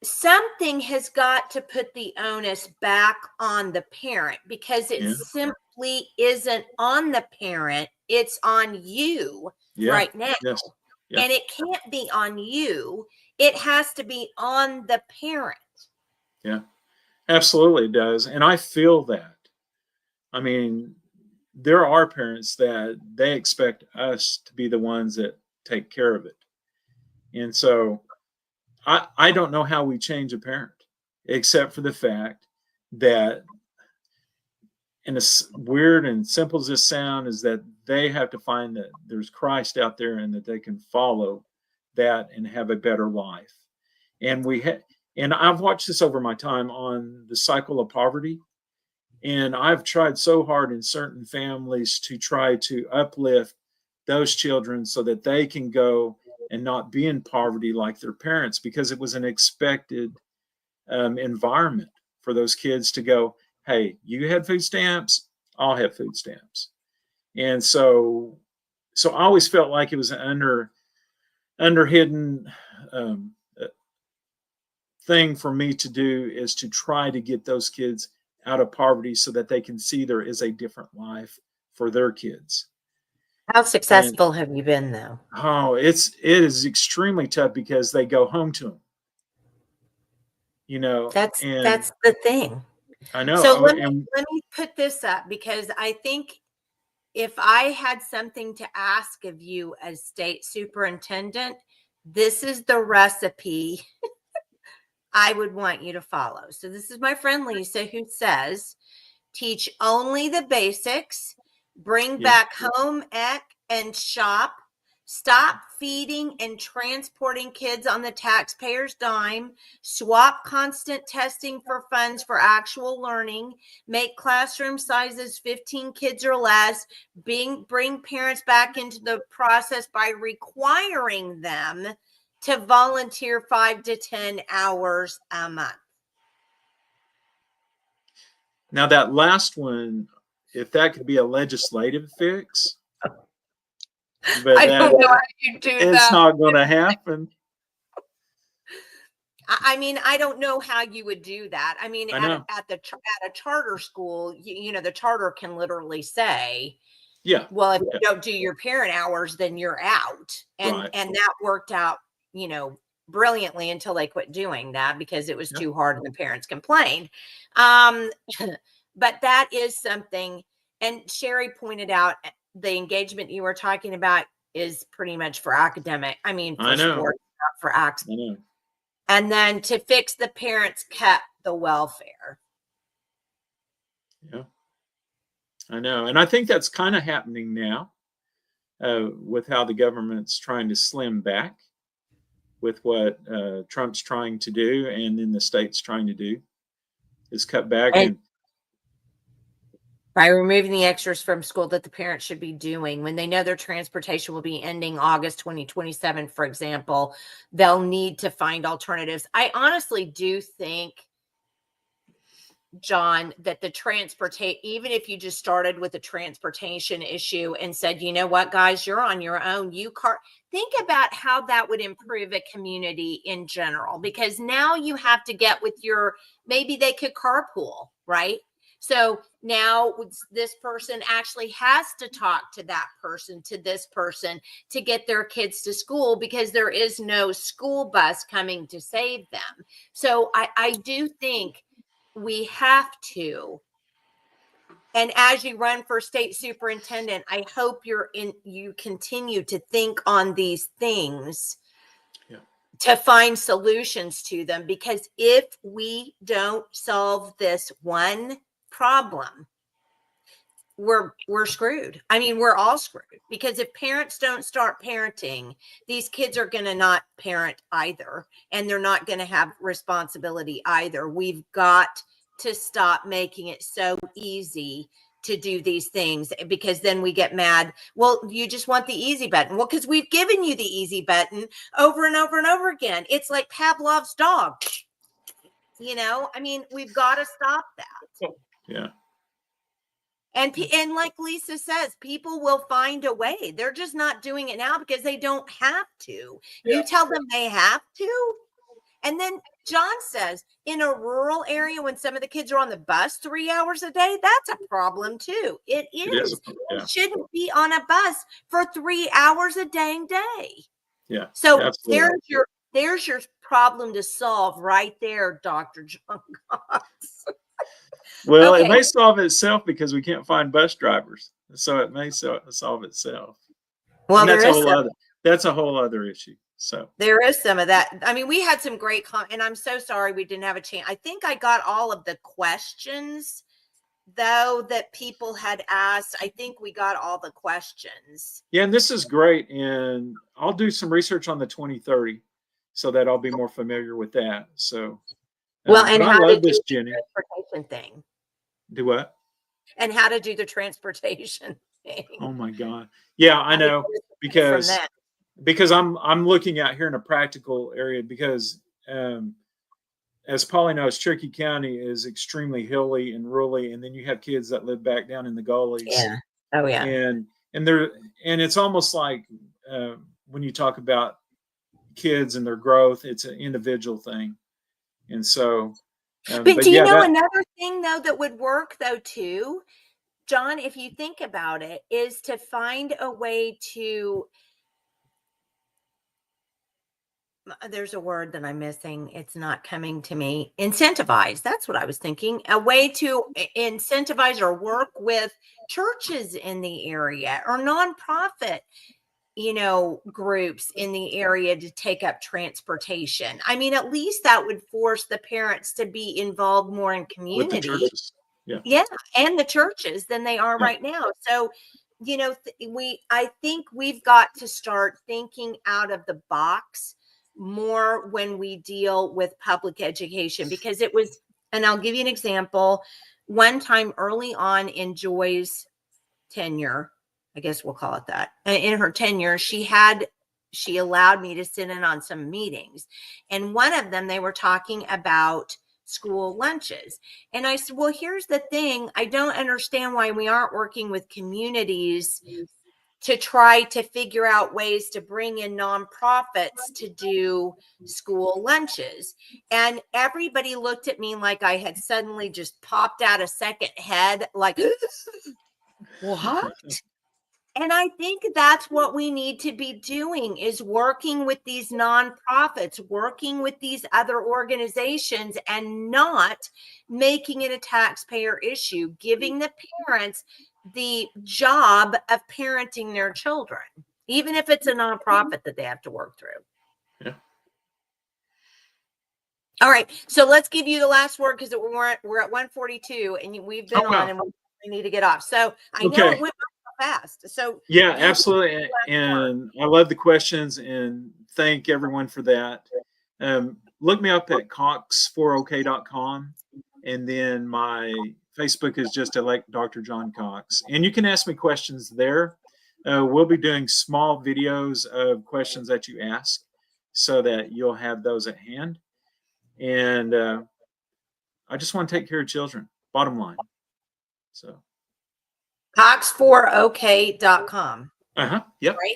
something has got to put the onus back on the parent, because it simply isn't on the parent, it's on you right now. Yes. Yeah. And it can't be on you, it has to be on the parent. Yeah, absolutely it does. And I feel that. I mean, there are parents that they expect us to be the ones that take care of it. And so I don't know how we change a parent, except for the fact that, and as weird and simple as this sounds, is that they have to find that there's Christ out there and that they can follow that and have a better life. And and I've watched this over my time on the cycle of poverty. And I've tried so hard in certain families to try to uplift those children so that they can go and not be in poverty like their parents, because it was an expected environment for those kids to go, hey, you had food stamps, I'll have food stamps. And so I always felt like it was an underhidden thing for me to do, is to try to get those kids out of poverty so that they can see there is a different life for their kids. How successful have you been, though? Oh, it is extremely tough because they go home to them. That's the thing. I know. So let me put this up, because I think if I had something to ask of you as state superintendent, this is the recipe I would want you to follow. So this is my friend Lisa, who says, teach only the basics, bring back home ec and shop, stop feeding and transporting kids on the taxpayer's dime, swap constant testing for funds for actual learning, make classroom sizes 15 kids or less, bring parents back into the process by requiring them to volunteer 5 to 10 hours a month. Now that last one, if that could be a legislative fix, but I don't know how you do that. It's not going to happen. I mean, I don't know how you would do that. I mean, at a charter school, the charter can literally say, well, if you don't do your parent hours, then you're out. And that worked out, brilliantly until they quit doing that because it was too hard and the parents complained. But that is something. And Sherry pointed out the engagement you were talking about is pretty much for academic. I mean, for sports, not for academic. And then to fix the parents kept the welfare. Yeah, I know. And I think that's kind of happening now with how the government's trying to slim back with what Trump's trying to do, and then the state's trying to do is cut back. And by removing the extras from school that the parents should be doing when they know their transportation will be ending August 2027, for example, they'll need to find alternatives. I honestly do think, John, that the transportation, even if you just started with a transportation issue and said, you know what, guys, you're on your own. Think about how that would improve a community in general, because now you have to get with maybe they could carpool, right? So now this person actually has to talk to that person, to this person, to get their kids to school, because there is no school bus coming to save them. So I do think we have to. And as you run for state superintendent, I hope you continue to think on these things to find solutions to them, because if we don't solve this one problem, we're screwed. I mean, we're all screwed, because if parents don't start parenting, these kids are going to not parent either, and they're not going to have responsibility either. We've got to stop making it so easy to do these things, because then we get mad. Well, you just want the easy button. Well, because we've given you the easy button over and over and over again. It's like Pavlov's dog. I mean, we've got to stop that. Yeah. And like Lisa says, people will find a way. They're just not doing it now because they don't have to. You tell them they have to. And then John says, in a rural area, when some of the kids are on the bus 3 hours a day, that's a problem too. It is. You shouldn't be on a bus for 3 hours a dang day. Yeah. So absolutely. there's your problem to solve right there, Dr. John Cox. Well, It may solve itself because we can't find bus drivers. So it may solve itself. Well, that's a whole other issue. So there is some of that. I mean, we had some great and I'm so sorry we didn't have a chance. I think I got all of the questions though, that people had asked. I think we got all the questions. Yeah, and this is great. And I'll do some research on the 2030 so that I'll be more familiar with that. So, Well, and but I how to love do this, the Jenny. transportation thing. Do what? And how to do the transportation thing. Oh my God. Yeah, I know, from because that. I'm looking out here in a practical area, because as Polly knows, Cherokee County is extremely hilly and rural, and then you have kids that live back down in the gullies. Yeah. Oh yeah. And it's almost like when you talk about kids and their growth, it's an individual thing. And so, But but do you yeah, know that, another thing though that would work though too, John, if you think about it, is to find a way to, there's a word that I'm missing. It's not coming to me. Incentivize. That's what I was thinking. A way to incentivize or work with churches in the area or nonprofit, groups in the area to take up transportation. I mean, at least that would force the parents to be involved more in with the community. churches. Yeah. Yeah, and the churches than they are Yeah. right now. So, I think we've got to start thinking out of the box more when we deal with public education, because it was, and I'll give you an example. One time early on in Joy's tenure, I guess we'll call it that, in her tenure, she allowed me to sit in on some meetings. And one of them, they were talking about school lunches. And I said, well, here's the thing. I don't understand why we aren't working with communities to try to figure out ways to bring in nonprofits to do school lunches. And everybody looked at me like I had suddenly just popped out a second head, like, what? And I think that's what we need to be doing, is working with these nonprofits, working with these other organizations, and not making it a taxpayer issue, giving the parents the job of parenting their children, even if it's a nonprofit that they have to work through. Yeah. All right. So let's give you the last word, because we're at 1:42 and we've been wow. on and we need to get off. So I know Okay. it went fast. So Yeah, absolutely. And I love the questions, and thank everyone for that. Look me up at cox4ok.com, and then my Facebook is just elect Dr. John Cox, and you can ask me questions there. We'll be doing small videos of questions that you ask, so that you'll have those at hand. And I just want to take care of children, bottom line. So cox4ok.com. Yep. Right.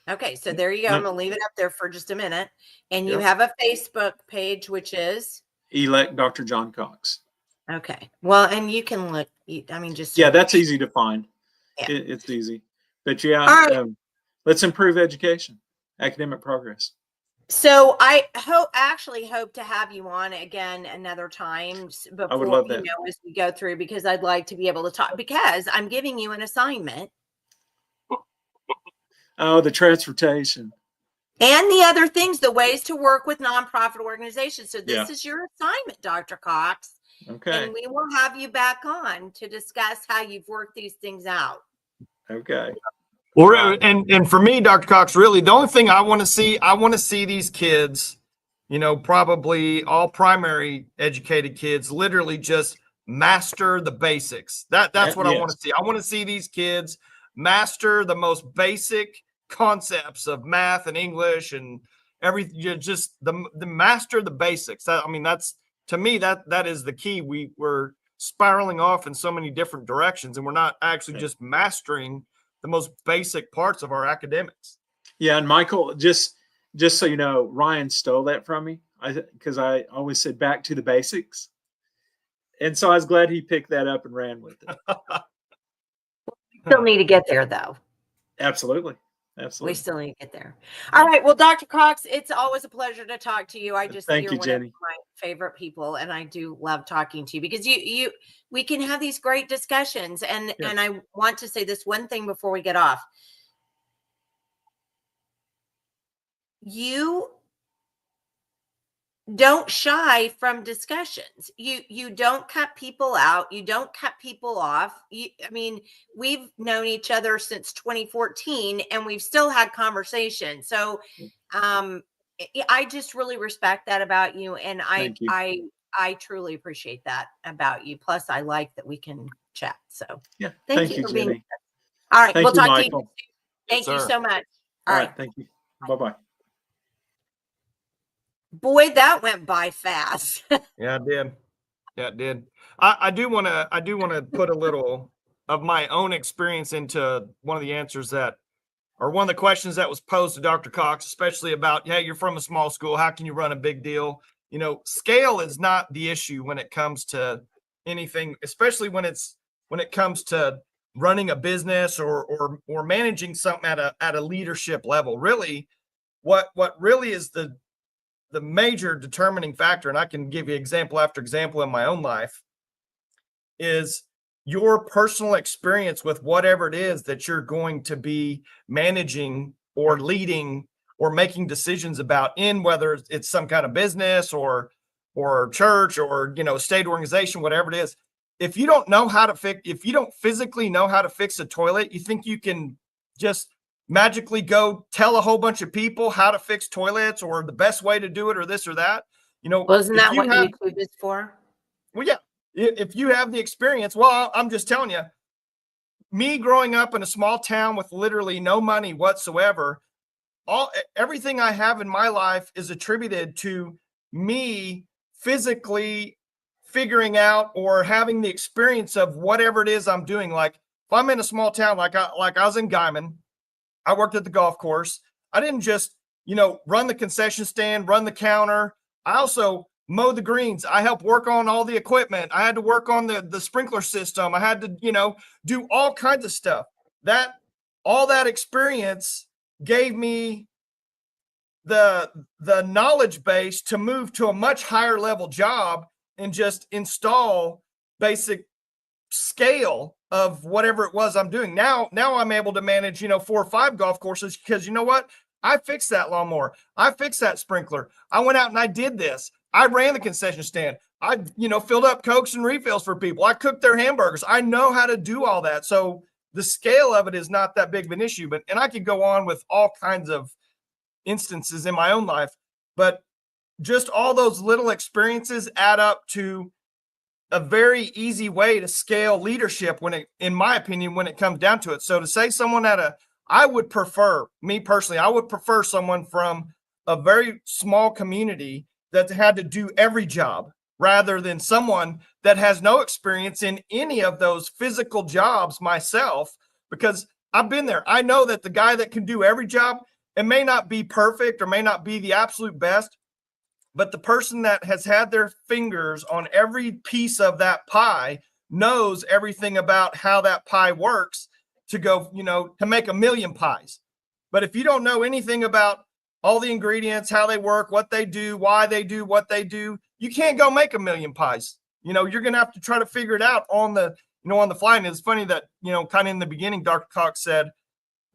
Okay. So there you go. I'm going to leave it up there for just a minute. And you Yep. have a Facebook page, which is elect Dr. John Cox. Okay. Well, and you can look, just. Yeah, that's easy to find. Yeah. It's easy. But yeah, right. Let's improve education, academic progress. So I actually hope to have you on again another time before, I would love that. As we go through, because I'd like to be able to talk, because I'm giving you an assignment. Oh, the transportation. And the other things, the ways to work with nonprofit organizations. So this is your assignment, Dr. Cox. Okay. And we will have you back on to discuss how you've worked these things out. Okay. Well, and for me, Dr. Cox, really, the only thing I want to see these kids, probably all primary educated kids, literally just master the basics. That's what I want to see. I want to see these kids master the most basic concepts of math and English and everything. Just the master the basics. That's, to me, that is the key. We're spiraling off in so many different directions, and we're not actually just mastering the most basic parts of our academics. Yeah, and Michael, just so you know, Ryan stole that from me, because I always said back to the basics, and so I was glad he picked that up and ran with it. Still need to get there, though. Absolutely. We still need to get there. All right. Well, Dr. Cox, it's always a pleasure to talk to you. Thank you, Jenny. One of my favorite people, and I do love talking to you, because we can have these great discussions. And I want to say this one thing before we get off. You don't shy from discussions. You don't cut people out. You don't cut people off. I mean, we've known each other since 2014 and we've still had conversations. So I just really respect that about you. And Thank you. I truly appreciate that about you. Plus I like that we can chat. So Yeah. thank Thank you you, for being Jenny. all right. Thank We'll you, talk to you. Michael. Thank you sir. so much. All All right. right. Thank you. Bye-bye. Boy, that went by fast. Yeah, it did. Yeah, it did. I do want to put a little of my own experience into one of the answers that, or one of the questions that was posed to Dr. Cox, especially about, hey, you're from a small school. How can you run a big deal? You know, scale is not the issue when it comes to anything, especially when it comes to running a business or managing something at a leadership level. Really, what really is the major determining factor, and I can give you example after example in my own life, is your personal experience with whatever it is that you're going to be managing or leading or making decisions about, in whether it's some kind of business or church or, you know, state organization, whatever it is. If you don't know how to fix, if you don't physically know how to fix a toilet, you think you can just magically go tell a whole bunch of people how to fix toilets or the best way to do it or this or that. You know, Well, isn't if that you what have, YouTube is for? well, yeah, if you have the experience, well, I'm just telling you, me growing up in a small town with literally no money whatsoever, everything I have in my life is attributed to me physically figuring out or having the experience of whatever it is I'm doing. Like if I'm in a small town, like I was in Guyman, I worked at the golf course. I didn't just, you know, run the concession stand, run the counter. I also mow the greens. I helped work on all the equipment. I had to work on the sprinkler system. I had to, you know, do all kinds of stuff. All that experience gave me the knowledge base to move to a much higher level job and just install basic scale of whatever it was I'm doing. Now I'm able to manage, you know, 4 or 5 golf courses because, you know what? I fixed that lawnmower. I fixed that sprinkler. I went out and I did this. I ran the concession stand. I, you know, filled up Cokes and refills for people. I cooked their hamburgers. I know how to do all that. So the scale of it is not that big of an issue, and I could go on with all kinds of instances in my own life, but just all those little experiences add up to a very easy way to scale leadership in my opinion, when it comes down to it. So to say someone I would prefer, me personally, I would prefer someone from a very small community that had to do every job rather than someone that has no experience in any of those physical jobs myself, because I've been there. I know that the guy that can do every job, it may not be perfect or may not be the absolute best, but the person that has had their fingers on every piece of that pie knows everything about how that pie works to go, you know, to make a million pies. But if you don't know anything about all the ingredients, how they work, what they do, why they do what they do, you can't go make a million pies. You know, you're going to have to try to figure it out on the fly. And it's funny that, you know, kind of in the beginning, Dr. Cox said,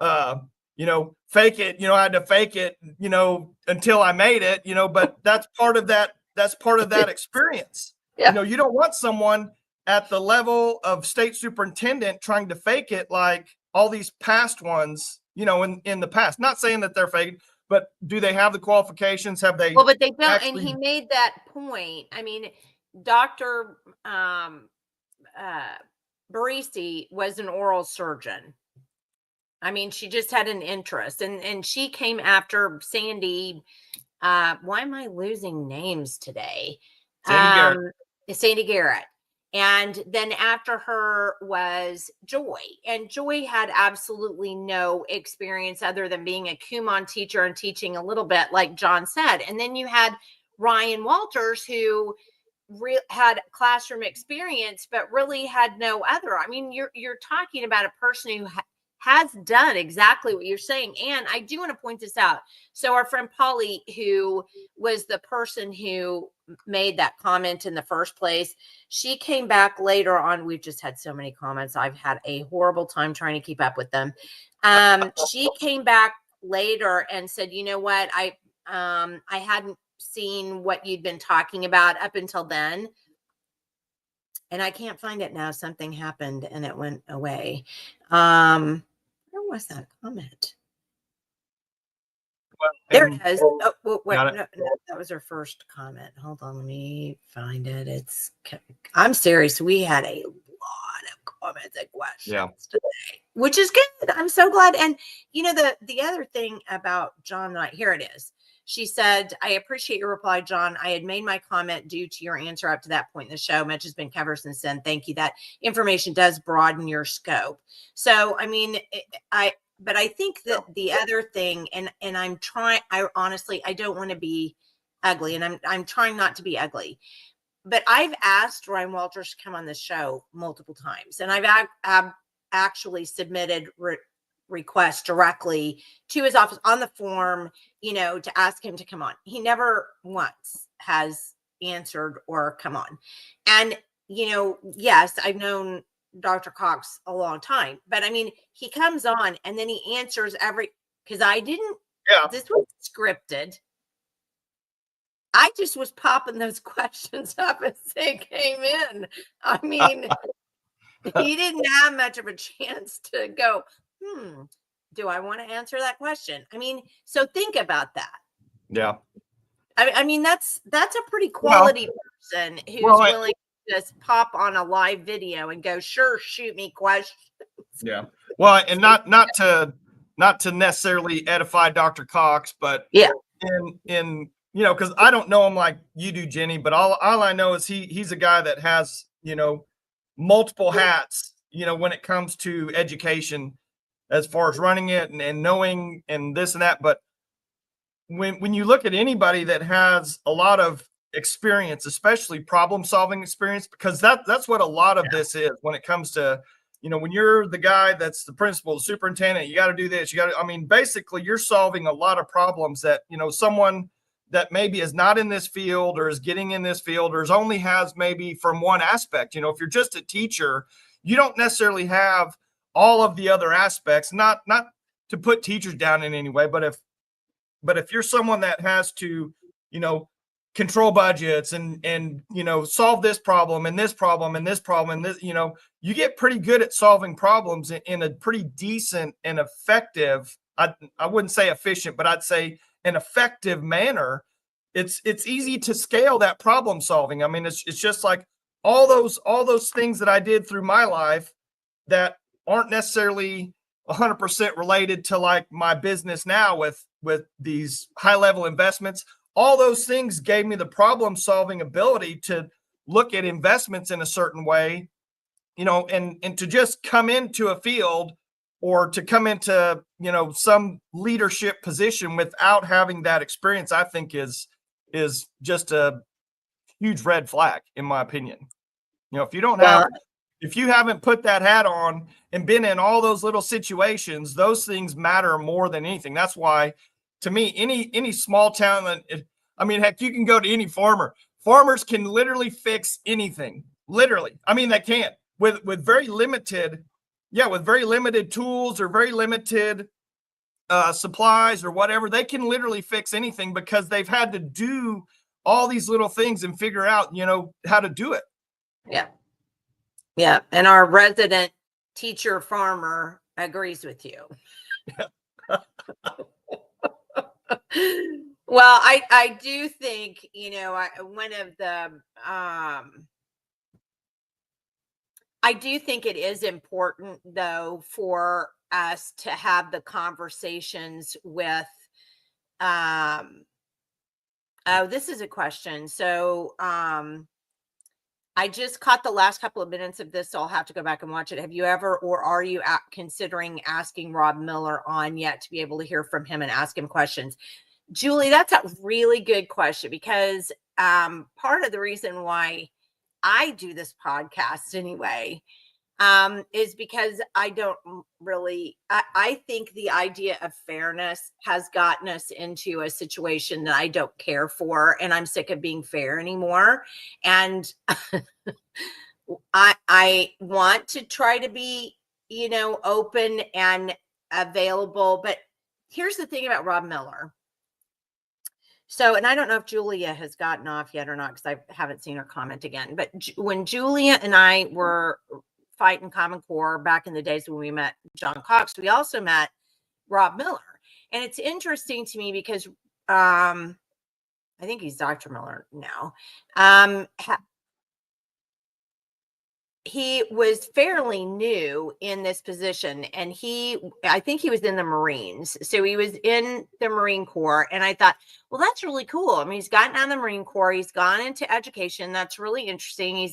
you know, fake it, you know, I had to fake it, you know, until I made it, you know, but that's part of that experience. Yeah. You know, you don't want someone at the level of state superintendent trying to fake it like all these past ones, you know, in the past. Not saying that they're fake, but do they have the qualifications? Have they? Well, but they don't, actually... and he made that point. I mean, Dr. Barisi was an oral surgeon. I mean, she just had an interest, and she came after Sandy. Why am I losing names today? Sandy Garrett. And then after her was Joy. And Joy had absolutely no experience other than being a Kumon teacher and teaching a little bit, like John said. And then you had Ryan Walters, who had classroom experience, but really had no other. I mean, you're talking about a person who has done exactly what you're saying. And I do want to point this out. So our friend Polly, who was the person who made that comment in the first place, she came back later on. We've just had so many comments. I've had a horrible time trying to keep up with them. She came back later and said, you know what? I hadn't seen what you'd been talking about up until then. And I can't find it now. Something happened and it went away. Where was that comment? Well, There and- it is. Oh, wait, Got it. no, that was her first comment. Hold on, let me find it. I'm serious. We had a lot of comments and questions today, which is good. I'm so glad. And the other thing about John, here it is. She said, I appreciate your reply, John. I had made my comment due to your answer up to that point in the show. Much has been covered since then. Thank you. That information does broaden your scope. So, I mean, but I think that the other thing, and I honestly, I don't want to be ugly, and I'm trying not to be ugly, but I've asked Ryan Walters to come on the show multiple times, and I've actually submitted requests directly to his office on the form, to ask him to come on. He never once has answered or come on. And, yes, I've known Dr. Cox a long time, but I mean, he comes on and then he answers because this was scripted. I just was popping those questions up as they came in. I mean, he didn't have much of a chance to go, do I want to answer that question? I mean, so think about that. Yeah. I mean, that's a pretty quality person who's willing to just pop on a live video and go, sure, shoot me questions. Yeah. Well, and not to necessarily edify Dr. Cox, but in because I don't know him like you do, Jenny, but all I know is he's a guy that has, multiple hats, when it comes to education, as far as running it and knowing and this and that. But when you look at anybody that has a lot of experience, especially problem solving experience, because that's what a lot of this is when it comes to, when you're the guy that's the principal, the superintendent, you got to do this, basically you're solving a lot of problems that, someone that maybe is not in this field or is getting in this field or only has maybe from one aspect. If you're just a teacher, you don't necessarily have all of the other aspects, not to put teachers down in any way, but if you're someone that has to, control budgets and solve this problem and this problem and this problem and this, you get pretty good at solving problems in a pretty decent and effective, I wouldn't say efficient, but I'd say an effective manner. It's easy to scale that problem solving. I mean, it's just like all those things that I did through my life that aren't necessarily 100% related to like my business now with these high level investments. All those things gave me the problem solving ability to look at investments in a certain way, and to just come into a field or to come into, some leadership position without having that experience, I think is just a huge red flag, in my opinion. If you don't have, if you haven't put that hat on and been in all those little situations, those things matter more than anything. That's why, to me, any small town, heck, you can go to any farmer. Farmers can literally fix anything. Literally. They can with very limited tools or very limited supplies or whatever. They can literally fix anything because they've had to do all these little things and figure out, how to do it. Yeah. Yeah. And our resident teacher farmer agrees with you. Well, I do think, I do think it is important, though, for us to have the conversations with, this is a question. So, I just caught the last couple of minutes of this, so I'll have to go back and watch it. Have you ever, or are you considering asking Rob Miller on yet to be able to hear from him and ask him questions? Julie, that's a really good question, because part of the reason why I do this podcast anyway is because I don't really, I think the idea of fairness has gotten us into a situation that I don't care for, and I'm sick of being fair anymore. And I want to try to be, open and available. But here's the thing about Rob Miller. So, and I don't know if Julia has gotten off yet or not, because I haven't seen her comment again. But when Julia and I were fighting Common Core back in the days when we met John Cox, we also met Rob Miller. And it's interesting to me because I think he's Dr. Miller now. He was fairly new in this position, and I think he was in the Marines. So he was in the Marine Corps, and I thought, well, that's really cool. I mean, he's gotten out of the Marine Corps, he's gone into education. That's really interesting.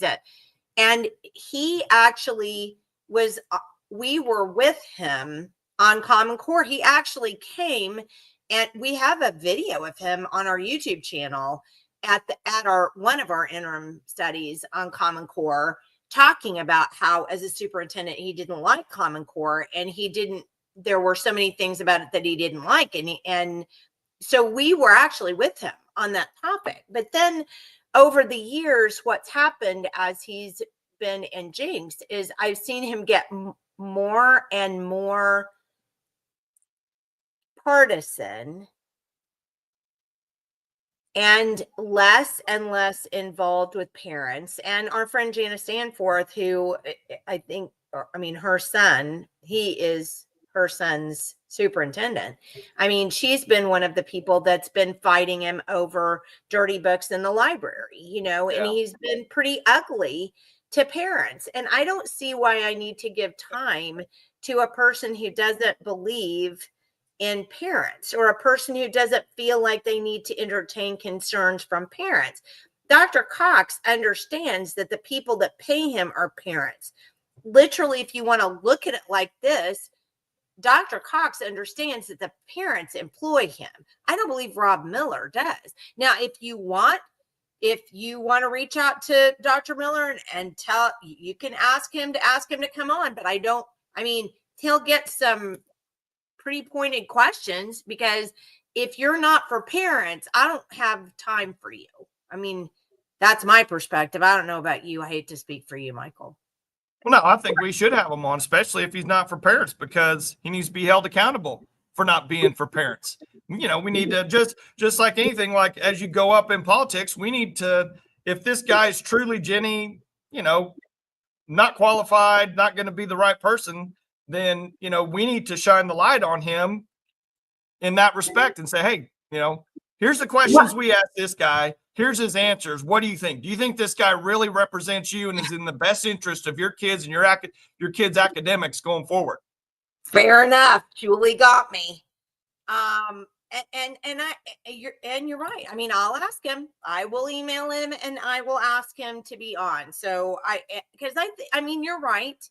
And he actually was, we were with him on Common Core. He actually came, and we have a video of him on our YouTube channel at one of our interim studies on Common Core, talking about how as a superintendent, he didn't like Common Core, and there were so many things about it that he didn't like. And so we were actually with him on that topic. But then over the years, what's happened as he's been in Jinx is I've seen him get more and more partisan and less involved with parents. And our friend Janice Danforth, who her son, he is her son's superintendent. I mean, she's been one of the people that's been fighting him over dirty books in the library, and he's been pretty ugly to parents. And I don't see why I need to give time to a person who doesn't believe in parents, or a person who doesn't feel like they need to entertain concerns from parents. Dr. Cox understands that the people that pay him are parents. Literally, if you want to look at it like this, Dr. Cox understands that the parents employ him. I don't believe Rob Miller does. Now, if you want to reach out to Dr. Miller and you can ask him to come on, but he'll get some pretty pointed questions, because if you're not for parents, I don't have time for you. I mean, that's my perspective. I don't know about you. I hate to speak for you, Michael. Well, no, I think we should have him on, especially if he's not for parents, because he needs to be held accountable for not being for parents. We need to just like anything, like as you go up in politics, we need to, if this guy is truly, Jenny, not qualified, not going to be the right person, then, we need to shine the light on him in that respect and say, hey, here's the questions we asked this guy. Here's his answers. What do you think? Do you think this guy really represents you and is in the best interest of your kids and your kids' academics going forward? Fair enough. Julie got me. You're right. I mean, I'll ask him. I will email him and I will ask him to be on. So you're right.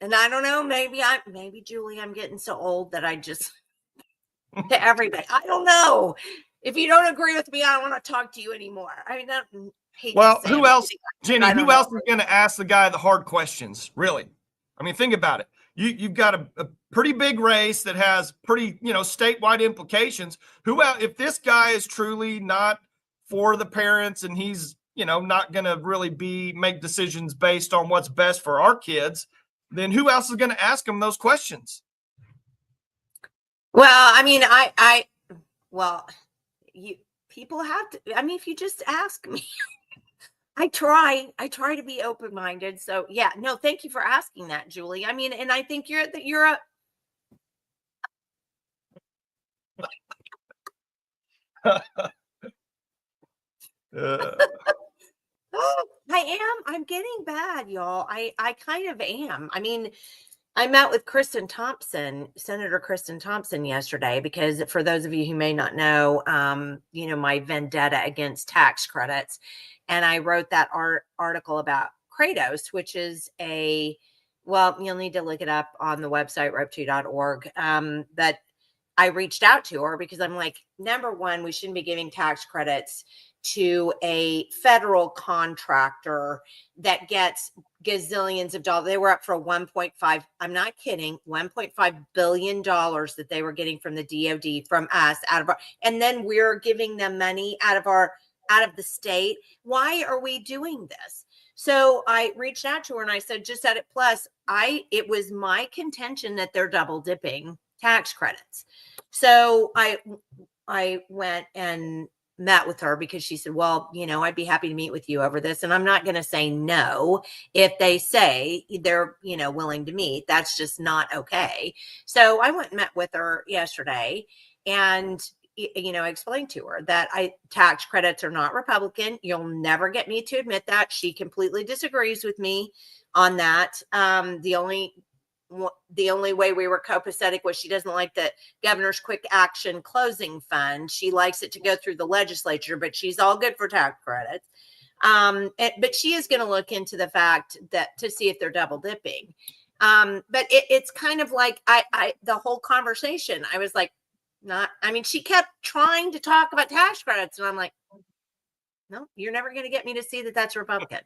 And I don't know, maybe Julie, I'm getting so old that I just to everybody. I don't know. If you don't agree with me, I don't want to talk to you anymore. I mean, who else, Jenny? Who else is going to ask the guy the hard questions? Really? I mean, think about it. You've got a pretty big race that has pretty, statewide implications. If this guy is truly not for the parents and he's, not going to really make decisions based on what's best for our kids, then who else is going to ask him those questions? Well, I mean, people have to, if you just ask me, I try to be open-minded. So yeah, no, thank you for asking that, Julie. I mean, and I think you're a, I'm getting bad, y'all. I kind of am. I mean, I met with Senator Kristen Thompson yesterday, because for those of you who may not know, my vendetta against tax credits. And I wrote that article about Kratos, which is you'll need to look it up on the website, rope2.org. That I reached out to her because I'm like, number one, we shouldn't be giving tax credits to a federal contractor that gets gazillions of dollars. They were up for 1.5, I'm not kidding, $1.5 billion that they were getting from the DOD, from us, and then we're giving them money out of the state. Why are we doing this? So I reached out to her and I said, just at it plus, it was my contention that they're double dipping tax credits. So I went and met with her because she said, well, I'd be happy to meet with you over this. And I'm not going to say no if they say they're, willing to meet. That's just not okay. So I went and met with her yesterday, and I explained to her that tax credits are not Republican. You'll never get me to admit that. She completely disagrees with me on that. The only way we were copacetic was she doesn't like the governor's quick action closing fund. She likes it to go through the legislature, but she's all good for tax credits. But she is going to look into the fact that to see if they're double dipping. But it's kind of like the whole conversation, I was like, she kept trying to talk about tax credits, and I'm like, no, you're never going to get me to see that that's Republican.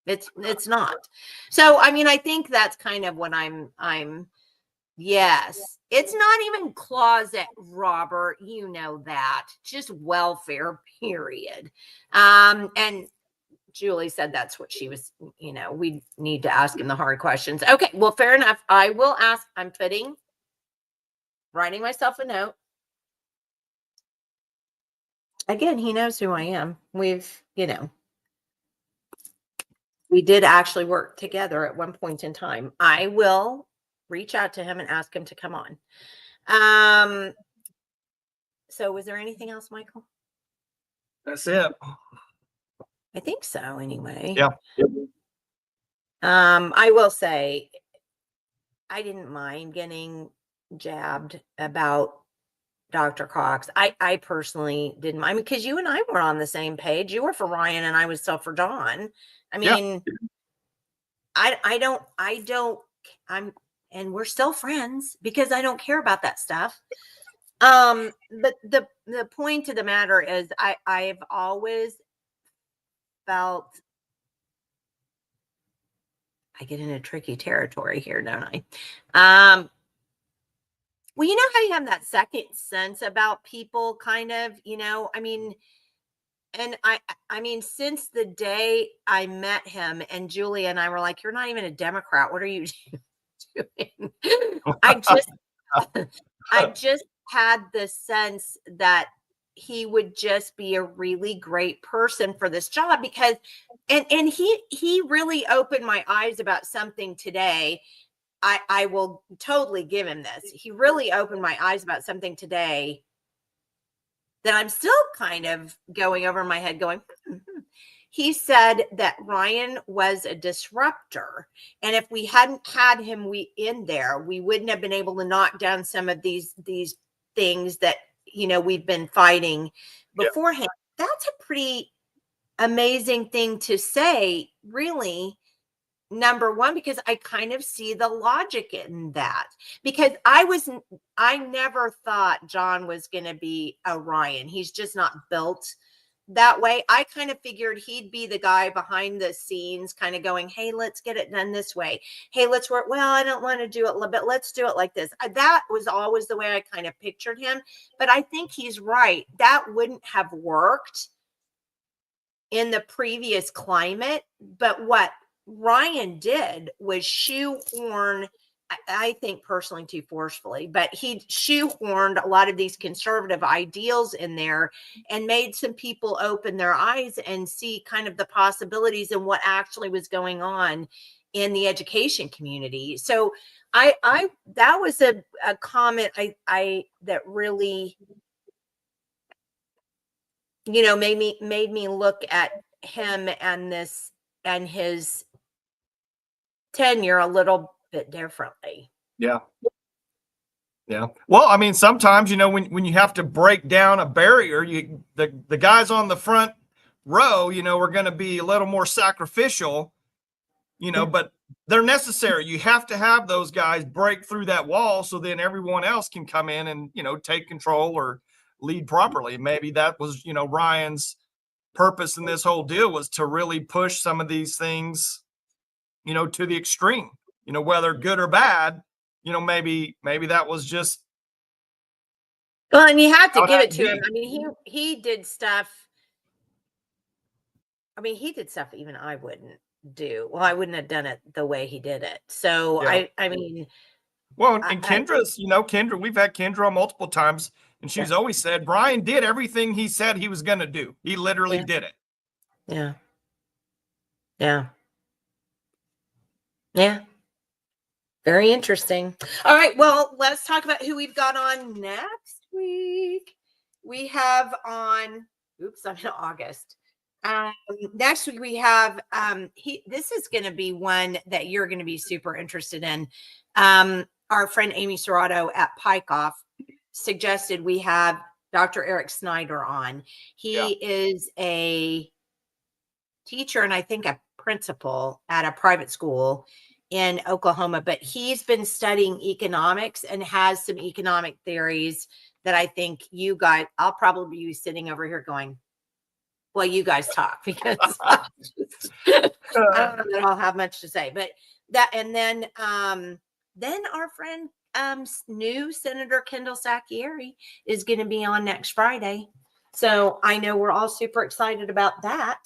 It's not. So, I think that's kind of what yes, it's not even closet, Robert, that, just welfare, period. And Julie said that's what she was, we need to ask him the hard questions. Okay, well, fair enough. I will ask. I'm writing myself a note. Again, he knows who I am. We did actually work together at one point in time. I will reach out to him and ask him to come on. So was there anything else, Michael? That's it. I think so, anyway. Yeah. I will say I didn't mind getting jabbed about Dr. Cox. I personally didn't mind, because you and I were on the same page. You were for Ryan and I was still for Dawn. And we're still friends because I don't care about that stuff. But the point of the matter is I've always felt, I get into tricky territory here, don't I? Well, you know how you have that second sense about people, kind of, and since the day I met him, and Julia and I were like, you're not even a Democrat. What are you doing? I just had the sense that he would just be a really great person for this job, because, and he really opened my eyes about something today. I will totally give him this. He really opened my eyes about something today that I'm still kind of going over in my head going, He said that Ryan was a disruptor. And if we hadn't had him in there, we wouldn't have been able to knock down some of these things that, we've been fighting beforehand. Yeah. That's a pretty amazing thing to say, really. Number one, because I kind of see the logic in that, because I never thought John was going to be a Ryan. He's just not built that way. I kind of figured he'd be the guy behind the scenes kind of going, hey, let's get it done this way. Hey, let's work. Well, I don't want to do it, but let's do it like this. That was always the way I kind of pictured him. But I think he's right. That wouldn't have worked in the previous climate. But what Ryan did was shoehorn, I think personally too forcefully, but he shoehorned a lot of these conservative ideals in there and made some people open their eyes and see kind of the possibilities and what actually was going on in the education community. So I that was a comment I that really, made me look at him and this and his tenure a little bit differently. Yeah. Well, sometimes, when you have to break down a barrier, the guys on the front row, are going to be a little more sacrificial, but they're necessary. You have to have those guys break through that wall so then everyone else can come in and, take control or lead properly. Maybe that was, Ryan's purpose in this whole deal, was to really push some of these things, to the extreme, whether good or bad, maybe that was just. Well, and you have to give it to him. He did stuff. He did stuff even I wouldn't do. Well, I wouldn't have done it the way he did it. So, yeah. Well, and Kendra's, Kendra, we've had Kendra multiple times, And she's always said, Brian did everything he said he was going to do. He literally did it. Yeah. Yeah. Yeah. Very interesting. All right. Well, let's talk about who we've got on next week. We have on, oops, I'm in August. Next week we have, this is going to be one that you're going to be super interested in. Our friend Amy Serrato at Pykoff suggested we have Dr. Eric Snyder on. He is a teacher and I think a principal at a private school in Oklahoma, but he's been studying economics and has some economic theories that I think you guys, I'll probably be sitting over here going, well, you guys talk, because I don't know that I'll have much to say, but that, and then our friend, new Senator Kendall Sacchieri is going to be on next Friday. So I know we're all super excited about that.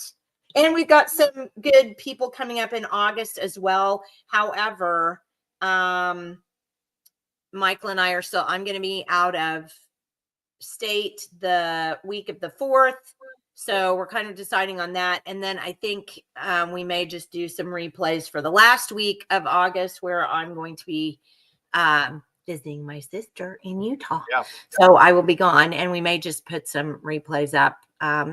And we've got some good people coming up in August as well. However, Michael and I are still, I'm going to be out of state the week of the 4th. So we're kind of deciding on that. And then I think we may just do some replays for the last week of August, where I'm going to be visiting my sister in Utah. Yeah. So I will be gone, and we may just put some replays up.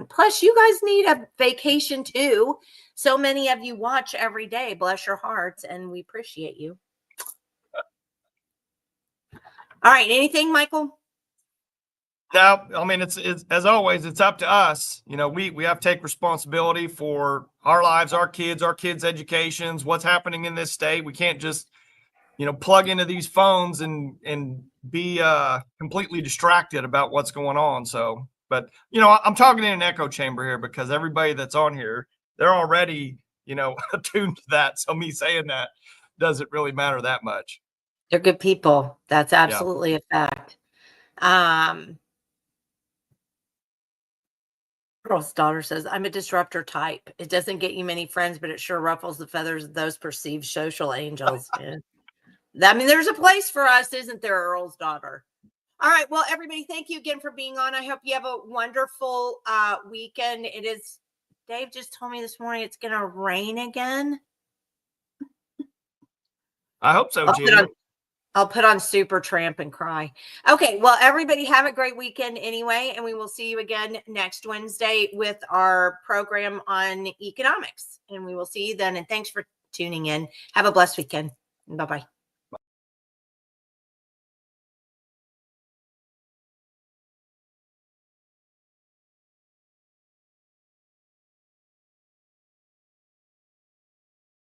Plus, you guys need a vacation too. So many of you watch every day. Bless your hearts, and we appreciate you. All right. Anything, Michael? No, I mean, it's as always, it's up to us. You know, we have to take responsibility for our lives, our kids' educations, what's happening in this state. We can't just, you know, plug into these phones and be completely distracted about what's going on. So, but, you know, I'm talking in an echo chamber here because everybody that's on here, they're already, you know, attuned to that. So me saying that doesn't really matter that much. They're good people. That's absolutely a fact. Girl's daughter says, I'm a disruptor type. It doesn't get you many friends, but it sure ruffles the feathers of those perceived social angels. Yeah. I mean, there's a place for us, isn't there, Earl's daughter? All right. Well, everybody, thank you again for being on. I hope you have a wonderful weekend. It is, Dave just told me this morning it's going to rain again. I hope so, Gina. I'll put on Super Tramp and cry. Okay. Well, everybody have a great weekend anyway. And we will see you again next Wednesday with our program on economics. And we will see you then. And thanks for tuning in. Have a blessed weekend. Bye-bye.